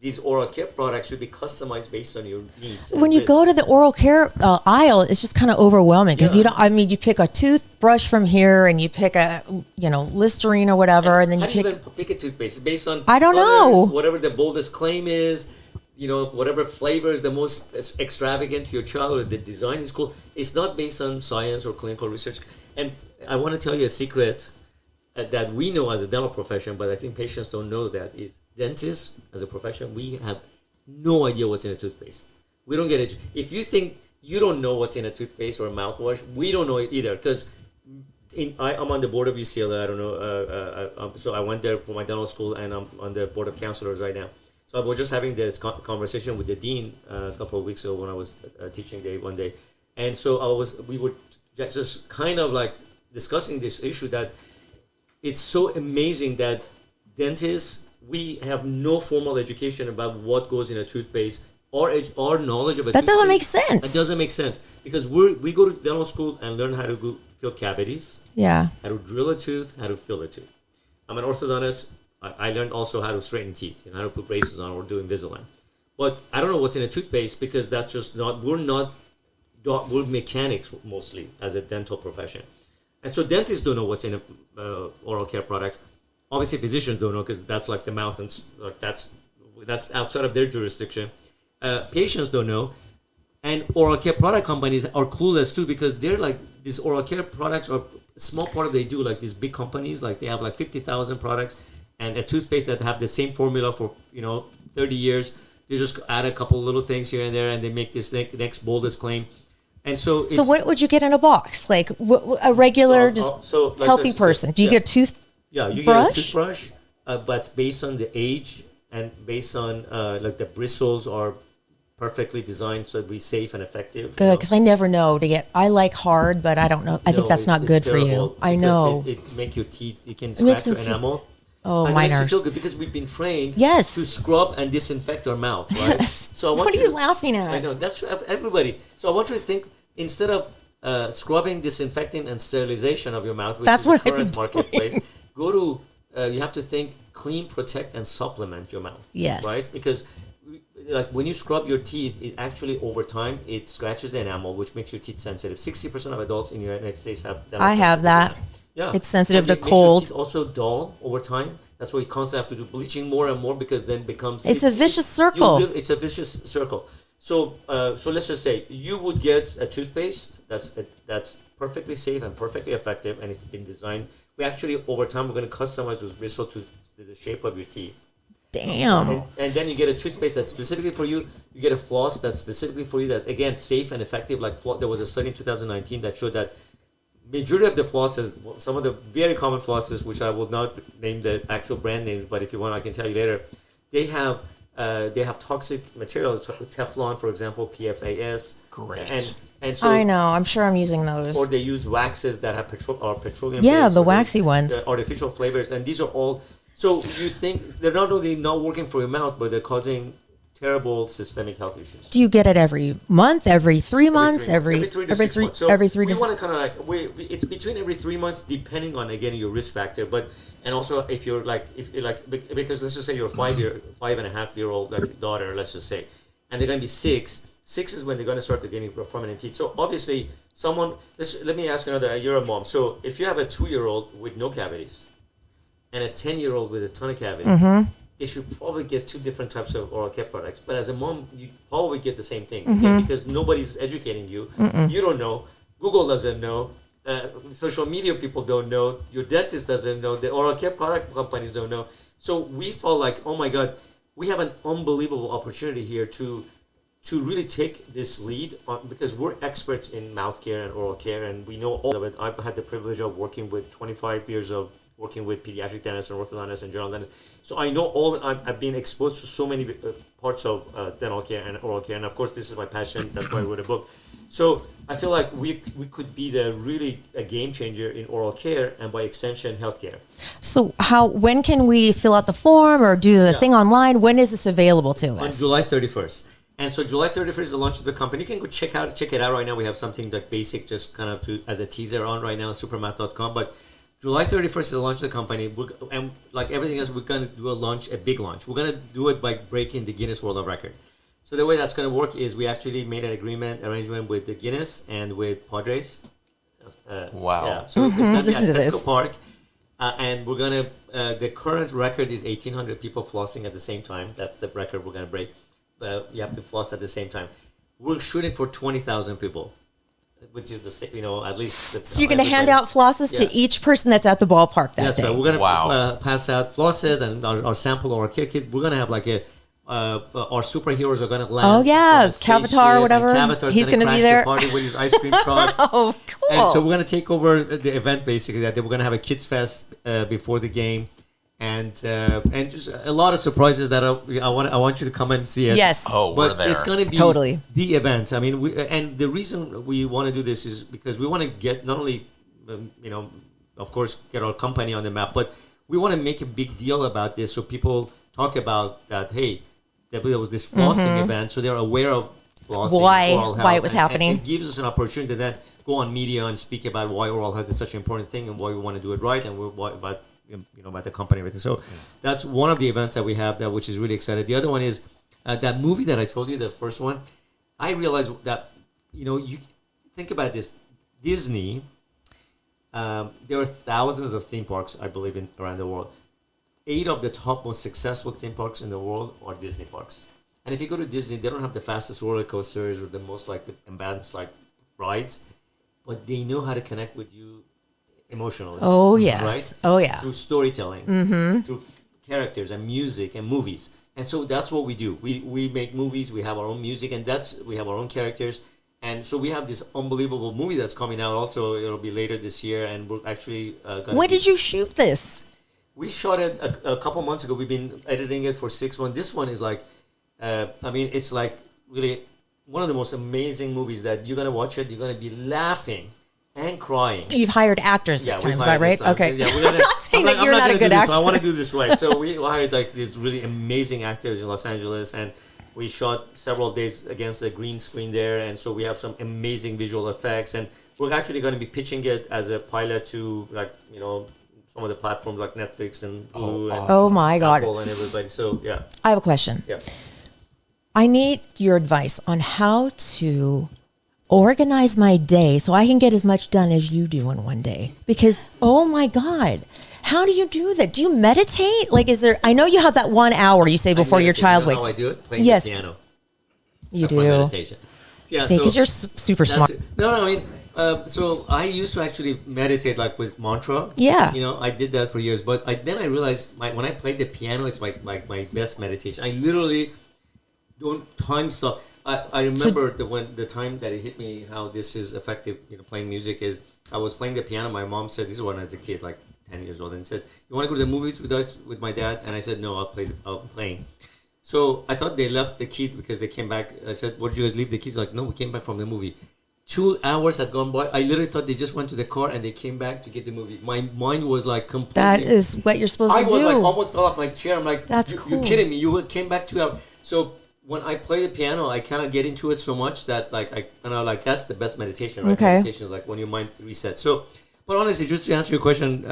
these oral care products should be customized based on your needs. When you go to the oral care aisle, it's just kind of overwhelming because you don't. I mean, you pick a toothbrush from here, and you pick a Listerine or whatever, and then how you do you pick. even pick a toothpaste? It's based on I don't colors, know. whatever the boldest claim is. Whatever flavor is the most extravagant to your child, or the design is cool. It's not based on science or clinical research. And I want to tell you a secret that we know as a dental profession, but I think patients don't know that, is dentists as a profession, we have no idea what's in a toothpaste. We don't get it. If you think you don't know what's in a toothpaste or a mouthwash, we don't know it either, because I'm on the board of UCLA. I don't know. So I went there for my dental school, and I'm on the board of counselors right now. So I was just having this conversation with the dean a couple of weeks ago when I was teaching day one day, and so we were just kind of like discussing this issue that it's so amazing that dentists, we have no formal education about what goes in a toothpaste or knowledge of a toothpaste. That doesn't make sense. It doesn't make sense because we go to dental school and learn how to fill cavities, Yeah. how to drill a tooth, how to fill a tooth. I'm an orthodontist. I learned also how to straighten teeth, how to put braces on or do Invisalign. But I don't know what's in a toothpaste because that's just not, we're mechanics mostly as a dental profession. And so dentists don't know what's in oral care products. Obviously, physicians don't know because that's like the mouth, and that's outside of their jurisdiction. Patients don't know. And oral care product companies are clueless too because they're like, these oral care products are a small part of they do, like these big companies, like they have like 50,000 products and a toothpaste that have the same formula for 30 years. They just add a couple little things here and there, and they make this next boldest claim. And so what would you get in a box? Like a regular, like healthy person? Do you get a toothbrush? Yeah, you get a toothbrush, but it's based on the age and based on like the bristles are perfectly designed so it'd be safe and effective. Good, because I never know to get. I like hard, but I don't know. I think that's not good for you. I know. It makes your teeth. You can scratch your enamel. Oh, and mine it makes are. you feel good because we've been trained to scrub and disinfect our mouth, right? Yes. So what are you laughing at? I know that's everybody. So I want you to think instead of scrubbing, disinfecting, and sterilization of your mouth, which that's is what the current I've been marketplace, doing. go to. You have to think clean, protect, and supplement your mouth. Yes. Right, because like when you scrub your teeth, it actually over time it scratches the enamel, which makes your teeth sensitive. 60% of adults in the United States have. I have that. Yeah, it's sensitive to makes cold. your teeth also dull over time. That's why you constantly have to do bleaching more and more because then it becomes. It's a vicious circle. It's a vicious circle. So, so let's just say you would get a toothpaste that's perfectly safe and perfectly effective, and it's been designed. We actually over time we're going to customize those bristles to the shape of your teeth. Damn. And then you get a toothpaste that's specifically for you. You get a floss that's specifically for you. That's again safe and effective. Like there was a study in 2019 that showed that majority of the flosses, some of the very common flosses, which I will not name the actual brand names, but if you want, I can tell you later. They have toxic materials, Teflon, for example, PFAS. Great. And so I know. I'm sure I'm using those. Or they use waxes that have petroleum. Yeah, the waxy ones. The artificial flavors, and these are all. So you think they're not only not working for your mouth, but they're causing terrible systemic health issues. Do you get it every month, every 3 months, every 3 to 6 months? So every 3 we to want to kind of like it's between every 3 months, depending on again your risk factor, but and also if you're like because let's just say you're a 5.5-year-old like daughter, let's just say, and they're going to be 6. 6 is when they're going to start getting permanent teeth. So obviously, let me ask you another. You're a mom, so if you have a 2-year-old with no cavities and a 10-year-old with a ton of cavities, they should probably get 2 different types of oral care products. But as a mom, you probably get the same thing again, because nobody's educating you. You don't know. Google doesn't know. Social media people don't know. Your dentist doesn't know. The oral care product companies don't know. So we felt like, oh my God, we have an unbelievable opportunity here to really take this lead because we're experts in mouth care and oral care, and we know all of it. I've had the privilege of working with 25 years of working with pediatric dentists and orthodontists and general dentists. So I know I've been exposed to so many parts of dental care and oral care. And of course, this is my passion. That's why I wrote a book. So I feel like we could be a game changer in oral care and by extension, healthcare. So when can we fill out the form or do the thing online? When is this available to us? On July 31st. And so July 31st is the launch of the company. You can go check it out right now. We have something like basic, just kind of as a teaser on right now, supermath.com. But July 31st is the launch of the company. And like everything else, we're going to do a big launch. We're going to do it by breaking the Guinness World Record. So the way that's going to work is we actually made an arrangement with the Guinness and with Padres. Wow. Yeah, so it's going to be Listen at to Petco this. Park. And we're going to, the current record is 1,800 people flossing at the same time. That's the record we're going to break. You have to floss at the same time. We're shooting for 20,000 people, which is at least. So you're going to hand out flosses to each person that's at the ballpark that That's day. right. We're going to pass out flosses and our sample or our kit. We're going to have like our superheroes are going to land. Oh, yeah. on the Cavatar, spaceship, whatever. and Cavatar's He's gonna gonna be crash there. the party with his ice cream truck. Oh, cool. And so we're going to take over the event basically. That day. We're going to have a kids fest before the game, and just a lot of surprises that I want you to come and see it. Yes. Oh, But we're there. it's going to be Totally. the event. I mean, and the reason we want to do this is because we want to get not only, of course, get our company on the map, but we want to make a big deal about this so people talk about that. Hey, there was this flossing event, so they're aware of flossing, Why- oral health, why it was and happening. it gives us an opportunity to then go on media and speak about why oral health is such an important thing and why we want to do it right and about the company and everything. So that's one of the events that we have which is really exciting. The other one is that movie that I told you, the first one. I realized that you think about this, Disney. There are thousands of theme parks, I believe, around the world. 8 of the top most successful theme parks in the world are Disney parks. And if you go to Disney, they don't have the fastest roller coasters or the most advanced rides, but they know how to connect with you emotionally. Oh, yes. Right? Oh, yeah. Through storytelling, through characters and music and movies. And so that's what we do. We make movies, we have our own music, and we have our own characters. And so we have this unbelievable movie that's coming out also. It'll be later this year, and we're actually going to... When did you shoot this? We shot it a couple months ago. We've been editing it for 6 months. This one is it's like really one of the most amazing movies that you're going to watch it. You're going to be laughing and crying. You've hired actors this time, is that right? Okay. Yeah, I'm not saying that you're not a good actor. I want to do this right. So we hired these really amazing actors in Los Angeles, and we shot several days against a green screen there. And so we have some amazing visual effects, and we're actually going to be pitching it as a pilot to some of the platforms like Netflix and Hulu and Oh my God. Apple and everybody. So yeah. I have a question. Yeah. I need your advice on how to organize my day so I can get as much done as you do in one day. Because, oh my God, how do you do that? Do you meditate? I know you have that 1 hour you say before your child wakes How I up. do it? Playing Yes. the piano. You That's do. my meditation. Yeah. See, because you're super smart. No, I mean, so I used to actually meditate with mantra. Yeah. I did that for years, but then I realized when I play the piano, it's my best meditation. I literally don't time stop. I remember the time that it hit me how this is effective. Playing music is. I was playing the piano. My mom said, "This is when I was a kid, 10 years old," and said, "You want to go to the movies with us with my dad?" And I said, "No, I'll be playing." So I thought they left the keys because they came back. I said, "What did you guys leave the keys?" No, we came back from the movie. 2 hours had gone by. I literally thought they just went to the car and they came back to get the movie. My mind was completely... That is what you're supposed to do. I was almost fell off my chair. I'm like, That's You're cool. kidding me. You came back 2 hours. So when I play the piano, I kind of get into it so much that that's the best meditation, right? Okay. Meditation is when your mind resets. So, but honestly, just to answer your question,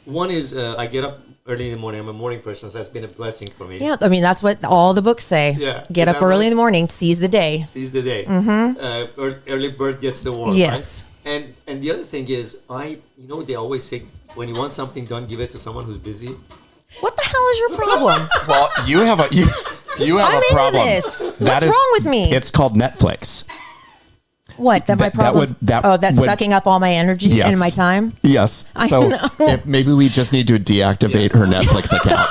one is I get up early in the morning. I'm a morning person, so that's been a blessing for me. Yeah, I mean, that's what all the books say. Yeah. Get Is up that early right? in the morning, seize the day. Seize the day. Mm-hmm. Early bird gets the worm. Yes. Right? And the other thing is, they always say when you want something done, give it to someone who's busy. What the hell is your problem? Well, you have a I'm into problem. this. That What's wrong with me? It's called Netflix. What? That my problem? That's sucking up all my energy Yes. and my time? Yes. So maybe we just need to deactivate her Netflix account.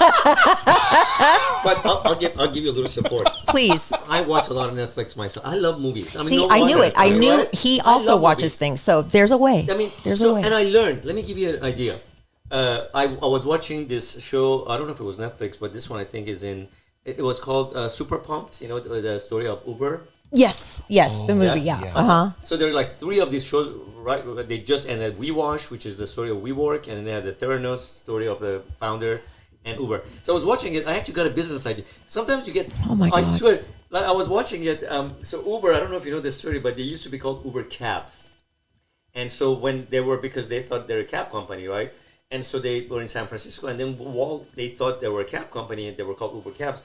But I'll give you a little support. Please. I watch a lot of Netflix myself. I love movies. See, I knew it. I knew right? he I also love watches movies. things. So there's a way. There's a way. And I learned. Let me give you an idea. I was watching this show. I don't know if it was Netflix, but this one I think is in. It was called Super Pumped. The story of Uber. Yes, the movie, yeah. Uh-huh. So there are 3 of these shows, right? They just ended WeWash, which is the story of WeWork, and then they had the Theranos story of the founder and Uber. So I was watching it. I actually got a business idea. Sometimes you get, Oh my God. I swear, I was watching it. So Uber, I don't know if you know this story, but they used to be called Uber cabs. And so when they were, because they thought they're a cab company, right? And so they were in San Francisco, and then while they thought they were a cab company and they were called Uber Cabs,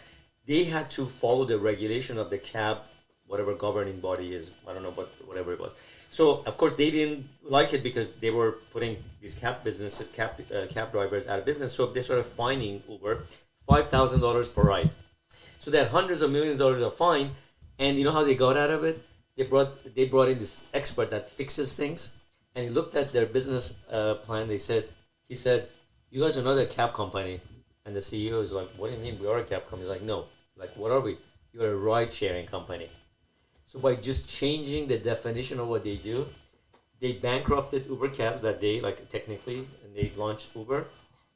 they had to follow the regulation of the cab, whatever governing body is, I don't know, but whatever it was. So of course they didn't like it because they were putting these cab drivers out of business. So they started fining Uber $5,000 per ride. So they had hundreds of millions of dollars of fine, and you know how they got out of it? They brought in this expert that fixes things, and he looked at their business plan. He said, "You guys are not a cab company." And the CEO is like, "What do you mean we are a cab company?" He's like, "No, like what are we? You're a ride sharing company." So by just changing the definition of what they do, they bankrupted Uber Cabs that day, like technically, and they launched Uber,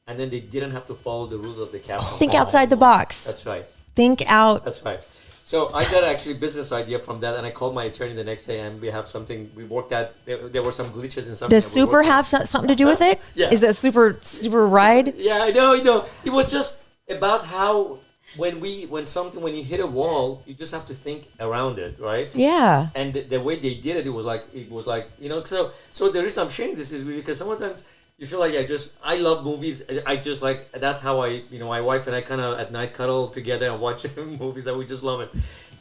and then they didn't have to follow the rules of the cab company. Think outside the box. That's right. Think out. That's right. So I got actually a business idea from that, and I called my attorney the next day, and we have something we worked at. There were some glitches in something. Does Super have something to do with it? Yeah. Is that super ride? Yeah, I know. It was just about how when you hit a wall, you just have to think around it, right? Yeah. And the way they did it, it was like So the reason I'm sharing this is because sometimes you feel like I love movies. I just like, that's how my wife and I kind of at night cuddle together and watch movies that we just love it.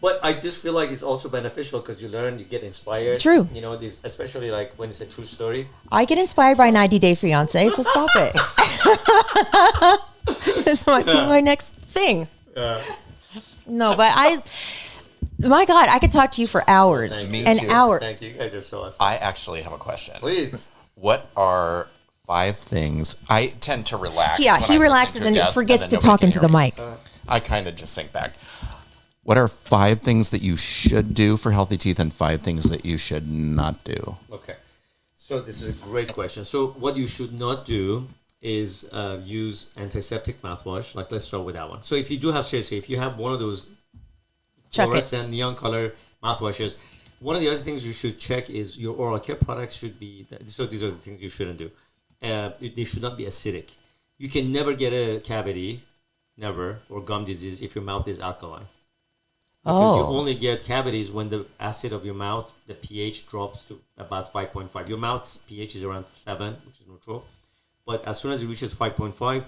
But I just feel like it's also beneficial because you learn, you get inspired. True. These, especially like when it's a true story. I get inspired by 90 Day Fiance, so stop it. This might be my next thing. No, but my God, I could talk to you for hours. Me and too. hours. Thank you. You guys are so awesome. I actually have a question. Please. What are 5 things? I tend to relax. Yeah, when he I'm relaxes listening to and guests, forgets then to nobody talk can into the hear me. mic. I kind of just sink back. What are 5 things that you should do for healthy teeth and 5 things that you should not do? Okay. So this is a great question. So what you should not do is use antiseptic mouthwash. Like, let's start with that one. So if you have one of those Chuck it. fluorescent neon color mouthwashes, one of the other things you should check is your oral care products should be, so these are the things you shouldn't do. They should not be acidic. You can never get a cavity, never, or gum disease if your mouth is alkaline. Because you only get cavities when the acid of your mouth, the pH drops to about 5.5. Your mouth's pH is around 7, which is neutral. But as soon as it reaches 5.5,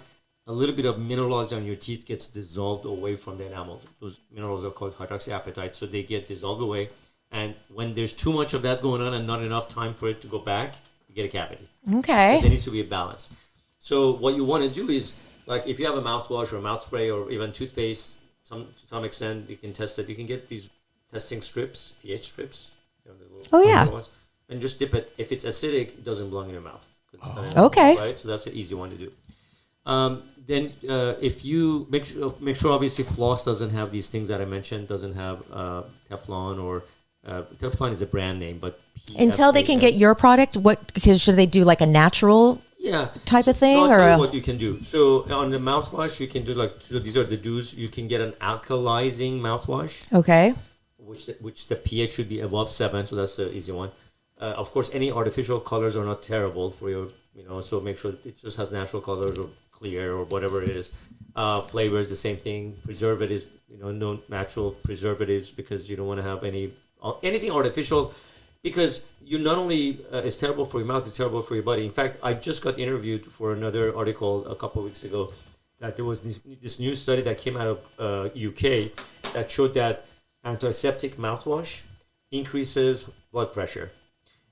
a little bit of minerals on your teeth gets dissolved away from the enamel. Those minerals are called hydroxyapatite, so they get dissolved away. And when there's too much of that going on and not enough time for it to go back, you get a cavity. Okay. There needs to be a balance. So what you want to do is, like if you have a mouthwash or a mouth spray or even toothpaste, to some extent you can test it. You can get these testing strips, pH strips. The little yeah. ones, and just dip it. If it's acidic, it doesn't belong in your mouth. Okay. Right, so that's an easy one to do. Then if you make sure obviously floss doesn't have these things that I mentioned, doesn't have Teflon or Teflon is a brand name, but Until they can get your product, because should they do like a natural type of thing? I'll or tell you what you can do. So on the mouthwash, you can do these are the do's. You can get an alkalizing mouthwash. Okay. Which the pH should be above 7, so that's the easy one. Of course, any artificial colors are not terrible for your, so make sure it just has natural colors or clear or whatever it is. Flavors, the same thing. Preservatives, no natural preservatives because you don't want to have anything artificial because you not only, it's terrible for your mouth, it's terrible for your body. In fact, I just got interviewed for another article a couple of weeks ago that there was this new study that came out of UK that showed that antiseptic mouthwash increases blood pressure.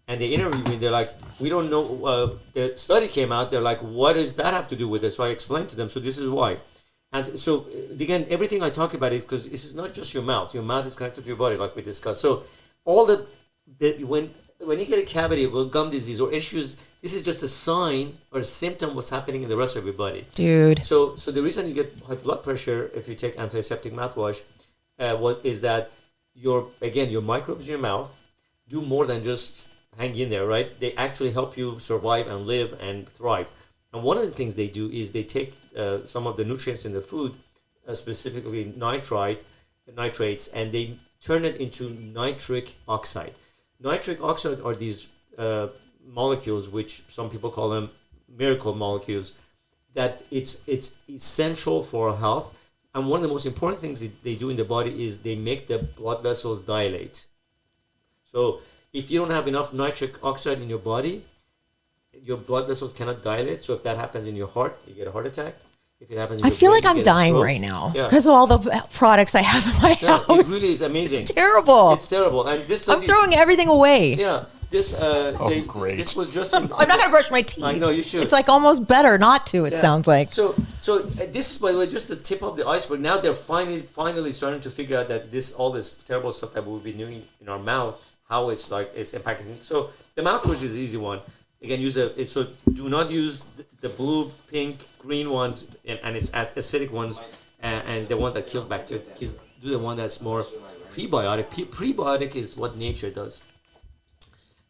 And they interviewed me. They're like, we don't know. The study came out. They're like, what does that have to do with it? So I explained to them. So this is why. And so again, everything I talk about is because this is not just your mouth. Your mouth is connected to your body, like we discussed. So all when you get a cavity or gum disease or issues, this is just a sign or a symptom of what's happening in the rest of your body. Dude. So the reason you get high blood pressure if you take antiseptic mouthwash, is that your microbes in your mouth do more than just hang in there, right? They actually help you survive and live and thrive. And one of the things they do is they take some of the nutrients in the food, specifically nitrates, and they turn it into nitric oxide. Nitric oxide are these molecules, which some people call them miracle molecules, that it's essential for our health. And one of the most important things they do in the body is they make the blood vessels dilate. So if you don't have enough nitric oxide in your body, your blood vessels cannot dilate. So if that happens in your heart, you get a heart attack. If it happens in I your feel brain, like I'm you get a dying stroke. right now Yeah. because of all the products I have in my Yeah, house. it really is amazing. It's terrible. It's terrible. And this I'm study, throwing everything away. yeah, this great. this was just in, I'm not going to brush my teeth. I know, you should. It's like almost better not to, it Yeah. sounds like. So this is, by the way, just the tip of the iceberg. Now they're finally starting to figure out that all this terrible stuff that we've been doing in our mouth, how it's impacting. So the mouthwash is the easy one. Again, so do not use the blue, pink, green ones, and it's acidic ones, and the one that kills bacteria. Do the one that's more prebiotic. Prebiotic is what nature does.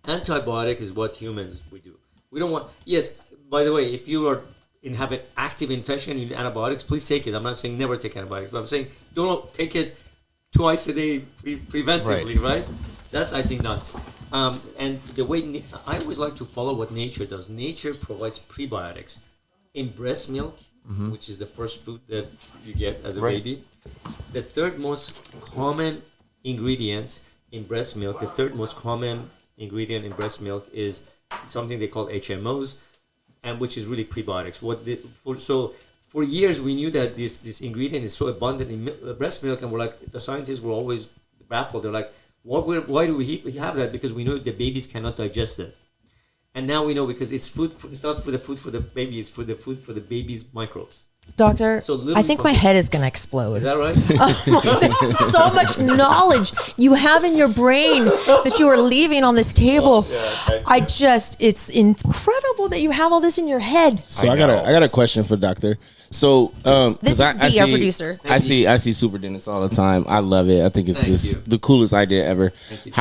Antibiotic is what humans we do. We don't want. Yes, by the way, if you have an active infection, you need antibiotics. Please take it. I'm not saying never take antibiotics, but I'm saying don't take it twice a day preventively, right? That's, I think, nuts. And the way I always like to follow what nature does. Nature provides prebiotics in breast milk, which is the first food that you get as a baby. The third most common ingredient in breast milk, is something they call HMOs, and which is really prebiotics. For years we knew that this ingredient is so abundant in breast milk, and the scientists were always baffled. They're like, why do we have that? Because we know the babies cannot digest it. And now we know because it's food. It's not for the food for the baby. It's for the food for the baby's microbes. Doctor, So literally I think my head is going to explode. Is that right? There's so much knowledge you have in your brain that you are leaving on this table. It's incredible that you have all this in your head. So I got a question for Doctor. So This is I our see, producer. I see Super Dentists all the time. I love it. I think it's Thank just you. the coolest idea ever. Thank you.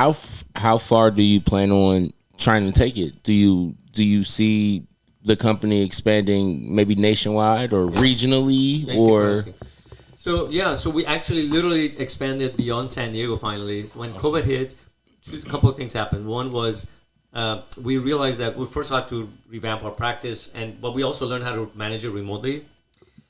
How far do you plan on trying to take it? Do you see the company expanding maybe nationwide or regionally? Thank you for asking. So we actually literally expanded beyond San Diego finally. When COVID hit, a couple of things happened. One was we realized that we first had to revamp our practice, but we also learned how to manage it remotely.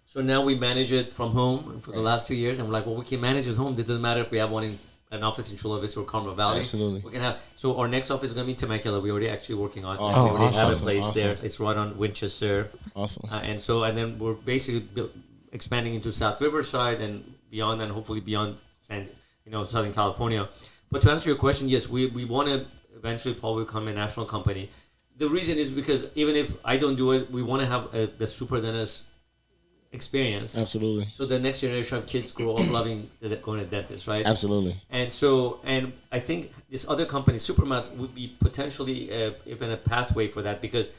So now we manage it from home for the last 2 years, and we're like, well, we can manage it home. It doesn't matter if we have an office in Chula Vista or Carmel Valley. Absolutely. We can have. So our next office is going to be in Temecula. We're already actually working on. Awesome. We already have a Awesome. place Awesome. there. It's right on Winchester. Awesome. And then we're basically expanding into South Riverside and beyond, and hopefully beyond Southern California. But to answer your question, yes, we want to eventually probably become a national company. The reason is because even if I don't do it, we want to have the super dentist experience. Absolutely. So the next generation of kids grow up loving going to dentists, right? Absolutely. And I think this other company, Supermouth, would be potentially even a pathway for that, because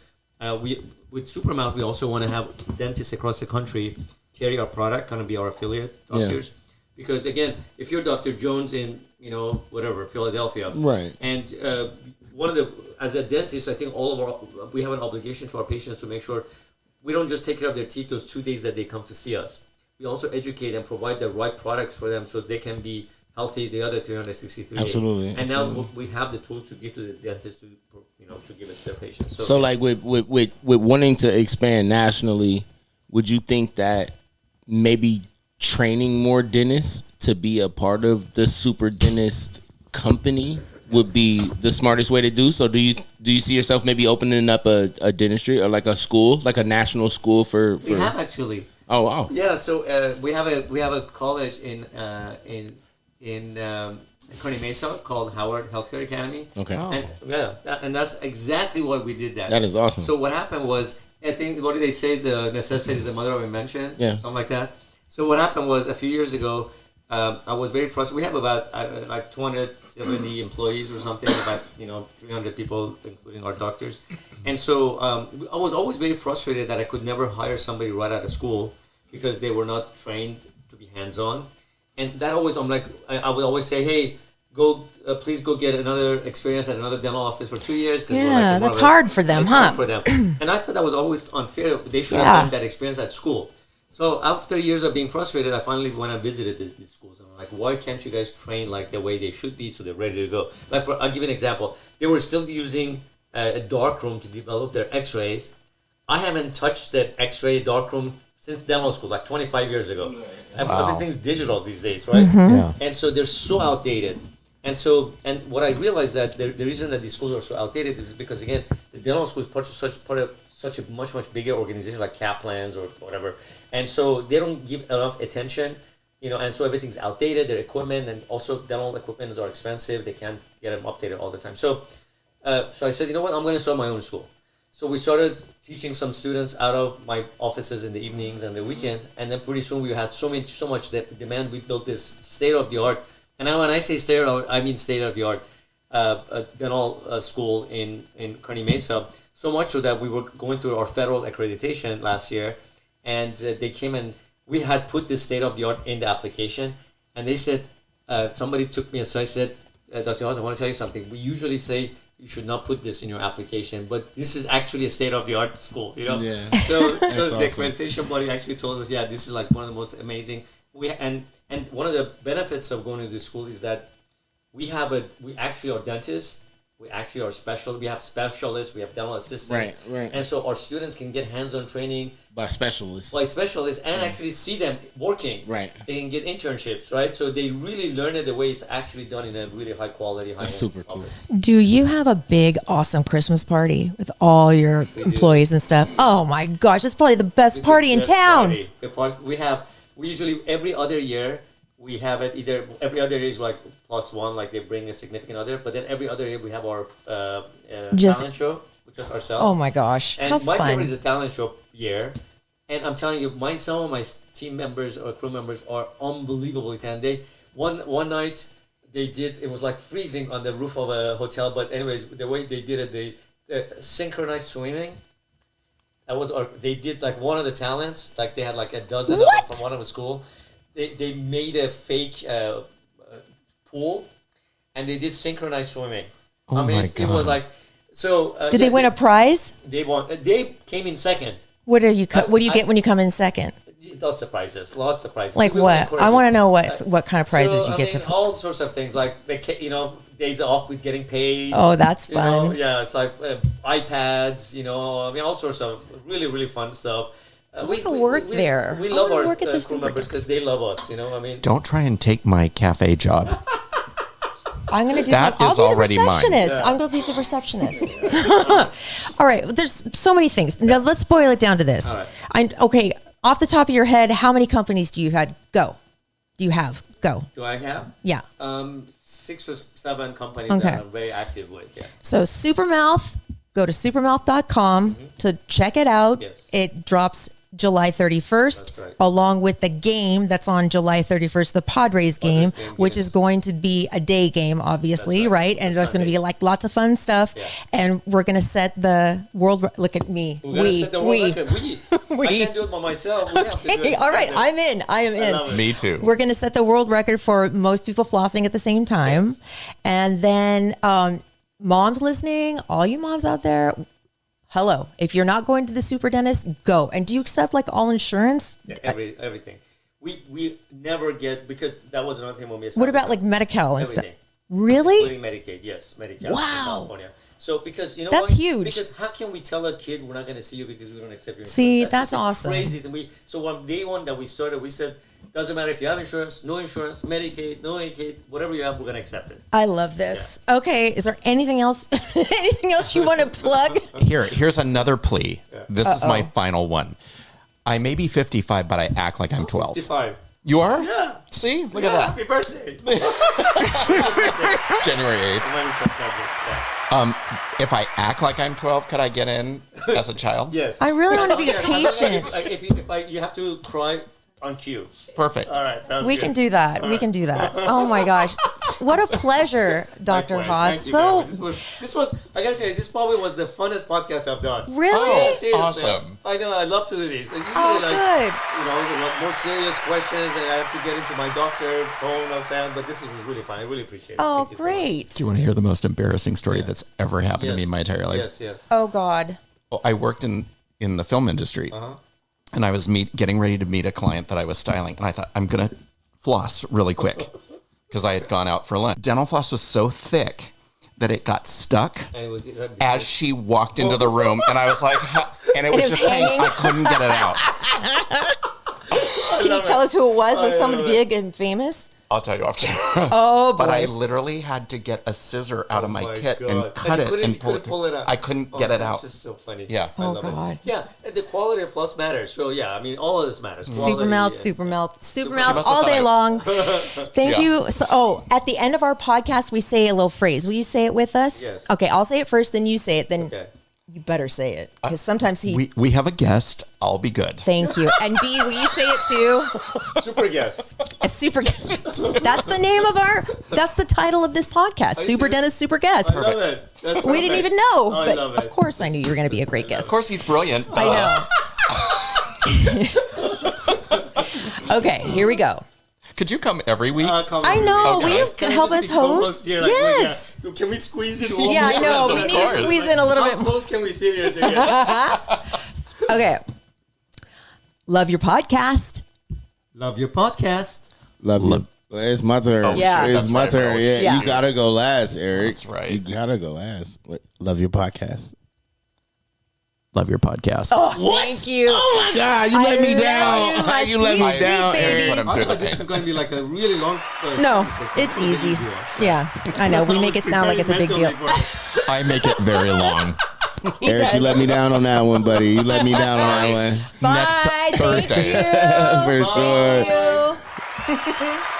with Supermouth, we also want to have dentists across the country carry our product, kind of be our affiliate doctors. Yeah. Because again, if you're Dr. Jones in Philadelphia, right, and as a dentist, I think we have an obligation to our patients to make sure we don't just take care of their teeth those 2 days that they come to see us. We also educate and provide the right product for them so they can be healthy the other 363 Absolutely. days. And now we have the tools to give to the dentist to give it to their patients. So like with wanting to expand nationally, would you think that maybe training more dentists to be a part of the Super Dentist company would be the smartest way to do? So do you see yourself maybe opening up a dentistry or like a school, like a national school for We have actually. Oh wow. Yeah, so we have a college in Kearney Mesa called Howard Healthcare Academy. Okay. Oh. And that's exactly why we did that. That is awesome. So what happened was, I think, what do they say? The necessity is the mother of invention. Yeah. Something like that. So what happened was, a few years ago, I was very frustrated. We have about like 270 employees or something, about 300 people, including our doctors. And so I was always very frustrated that I could never hire somebody right out of school because they were not trained to be hands-on. And that always, I would always say, hey, please go get another experience at another dental office for 2 years. Yeah, that's hard for them, huh? For them. And I thought that was always unfair. They should have done that experience at school. So after years of being frustrated, I finally went and visited these schools. And I'm like, why can't you guys train like the way they should be so they're ready to go? I'll give you an example. They were still using a dark room to develop their x-rays. I haven't touched that x-ray dark room since dental school, like 25 years ago. Everything's digital these days, right? Yeah. And so they're so outdated. And so, and what I realized that the reason that these schools are so outdated is because, again, the dental school is part of such a much bigger organization like Kaplan's or whatever, and so they don't give enough attention, and so everything's outdated. Their equipment and also dental equipment are expensive. They can't get them updated all the time. So I said, you know what, I'm going to start my own school. So we started teaching some students out of my offices in the evenings and the weekends, and then pretty soon we had so much demand. We built this state of the art, and when I say state of the art, I mean state of the art dental school in Kearney Mesa. So much so that we were going through our federal accreditation last year, and they came and we had put this state of the art in the application, and they said, somebody took me aside, said, Dr. Haas, I want to tell you something. We usually say you should not put this in your application, but this is actually a state of the art school, Yeah. So awesome. the accreditation body actually told us, yeah, this is like one of the most amazing. And one of the benefits of going to this school is that we actually are dentists. We actually are we have specialists, we have dental assistants. Right. And so our students can get hands-on training By specialists. and actually see them working. Right. They can get internships, right? So they really learn it the way it's actually done in a really high quality, That's super cool. office. Do you have a big, awesome Christmas party with all your employees and stuff? Oh my gosh, it's probably the best party in Best town. party. We usually every other year we have it either every other year is like +1, like they bring a significant other, but then every other year we have our talent show, which is ourselves. Oh my gosh, And how my fun. favorite is the talent show year. And I'm telling you, some of my team members or crew members are unbelievably talented. One night they did, it was like freezing on the roof of a hotel, but anyways, the way they did it, they synchronized swimming. They did like one of the talents, like they had like a dozen of them from one of the school. They made a fake pool, and they did synchronized swimming. Oh my It was God. like, so. Did they win a prize? They won. They came in second. What do you get when you come in second? Lots of prizes. Like what? I want to know what kind of prizes you get to. All sorts of things like days off with getting paid. Oh, that's fun. It's like iPads. All sorts of really fun stuff. We work there. We I love wanna our work at this crew members because they love us. Don't try and take my cafe job. I'm going to do That something. is I'll be the already mine. receptionist. I'm going to be the receptionist. All right. There's so many things. Now, let's boil it down to this. All right. Okay. Off the top of your head, how many companies do you have? Go. Do you have? Go. Do I have? Yeah. 6 or 7 companies Okay. that I'm very active with. Yeah. So Supermouth, go to supermouth.com to check it out. Yes. It drops July 31st, That's right. along with the game that's on July 31st, the Padres game, game, which yes. is going to be a day game, obviously, That's right. right? And It's there's going to Sunday. be like lots of fun stuff. Yeah. And we're going to set the world. Look at me. We're gonna set the world record. We. I can't do it by myself. We have to do Okay, it all right, together. I'm in. I am in. love it. Me too. We're going to set the world record for most people flossing at the same time. And then moms listening, all you moms out there, hello. If you're not going to the super dentist, go. And do you accept like all insurance? Yeah, everything. We never get, because that was another thing when we What about like Medi-Cal and stuff? everything, Really? including Medicaid? Yes, Medicaid. Wow. In California. So because That's why? huge. Because how can we tell a kid we're not going to see you because we don't accept your insurance? See, that's just awesome. Crazy. So on day one that we started, we said, doesn't matter if you have insurance, no insurance, Medicaid, no Medicaid, whatever you have, we're going to accept it. I love this. Okay, is there anything else? Anything else you want to plug? Here's another plea. This is my final one. I may be 55, but I act like I'm 12. 55. You are? Yeah. See? Look Yeah, at happy birthday. that. January 8th. Mine is September. Yeah. If I act like I'm 12, could I get in as a child? Yes. I really want to be Yeah, patient. you have to cry on cue. Perfect. All right. sounds We good. can do that. We can do that. Oh my gosh. What a pleasure, Dr. Likewise. Haas. Thank you, So, man. This was, I gotta tell you, this probably was the funnest podcast I've done. really? Oh, Seriously. awesome. I know, I love to do these. It's usually Oh, like, good. the more serious questions, and I have to get into my doctor tone of sound, but this was really fun. I really appreciate it. Oh, Thank you so much. great. Do you want to hear the most embarrassing story that's ever happened to me in my entire life? Yes, yes. Oh, God. Well, I worked in the film industry, Uh-huh. and I was getting ready to meet a client that I was styling, and I thought, I'm going to floss really quick because I had gone out for lunch. Dental floss was so thick that it got stuck And it was, as she walked into the room, and I was like, and it was just hanging. I couldn't get it out. Can you tell us who it was? Was someone big and famous? I'll tell you after. Oh, boy. But I literally had to get a scissor out of my my kit God. and cut And it you couldn't- and you couldn't pull it out. I couldn't get it That's out. just so funny. Yeah. I Oh, love God. it. Yeah, and the quality of floss matters. So yeah, I mean, all of this matters. Super mouth, super mouth, super mouth must have all thought day I- long. Thank Yeah. you. So, at the end of our podcast, we say a little phrase. Will you say it with us? Yes. Okay, I'll say it first, then you say it. Then Okay. you better say it because sometimes he. We have a guest. I'll be good. Thank you. And B, will you say it too? Super guest. A super guest. That's the name of that's the title of this podcast. you Super serious? Dentist, Super Guest. I love it. That's We didn't perfect. even know, Oh, I but love of it. course I knew you were going to be a great Of guest. course, he's brilliant. I know. Okay, here we go. Could you come every week? Come I on, know. Erik. Will you Can I help just us be co-host host? here? Like, Yes. yeah. Can we squeeze it? Yeah, I know. Yes, We of need to course. squeeze in a little How bit. close can we sit here together? Okay. Love your podcast. Love your podcast. Love you. It's my turn. Oh, Yeah. It's that's my right, turn. bro. Yeah, Yeah. you gotta go last, Eric. That's right. You gotta go last. Love your podcast. Love your podcast. Thank you. Oh my God, you let me love down. you, my You let me sweet, down, sweet Eric. baby. Put him I through thought the this pain. was going to be like a really long. No, series or it's something. easy. Easier. Yeah, I know. We make it sound like it's a big deal. I make it very long. Eric, you let me down on that one, buddy. You let me down on that one. Bye. Next Thank Thursday. you. For sure. Thank you.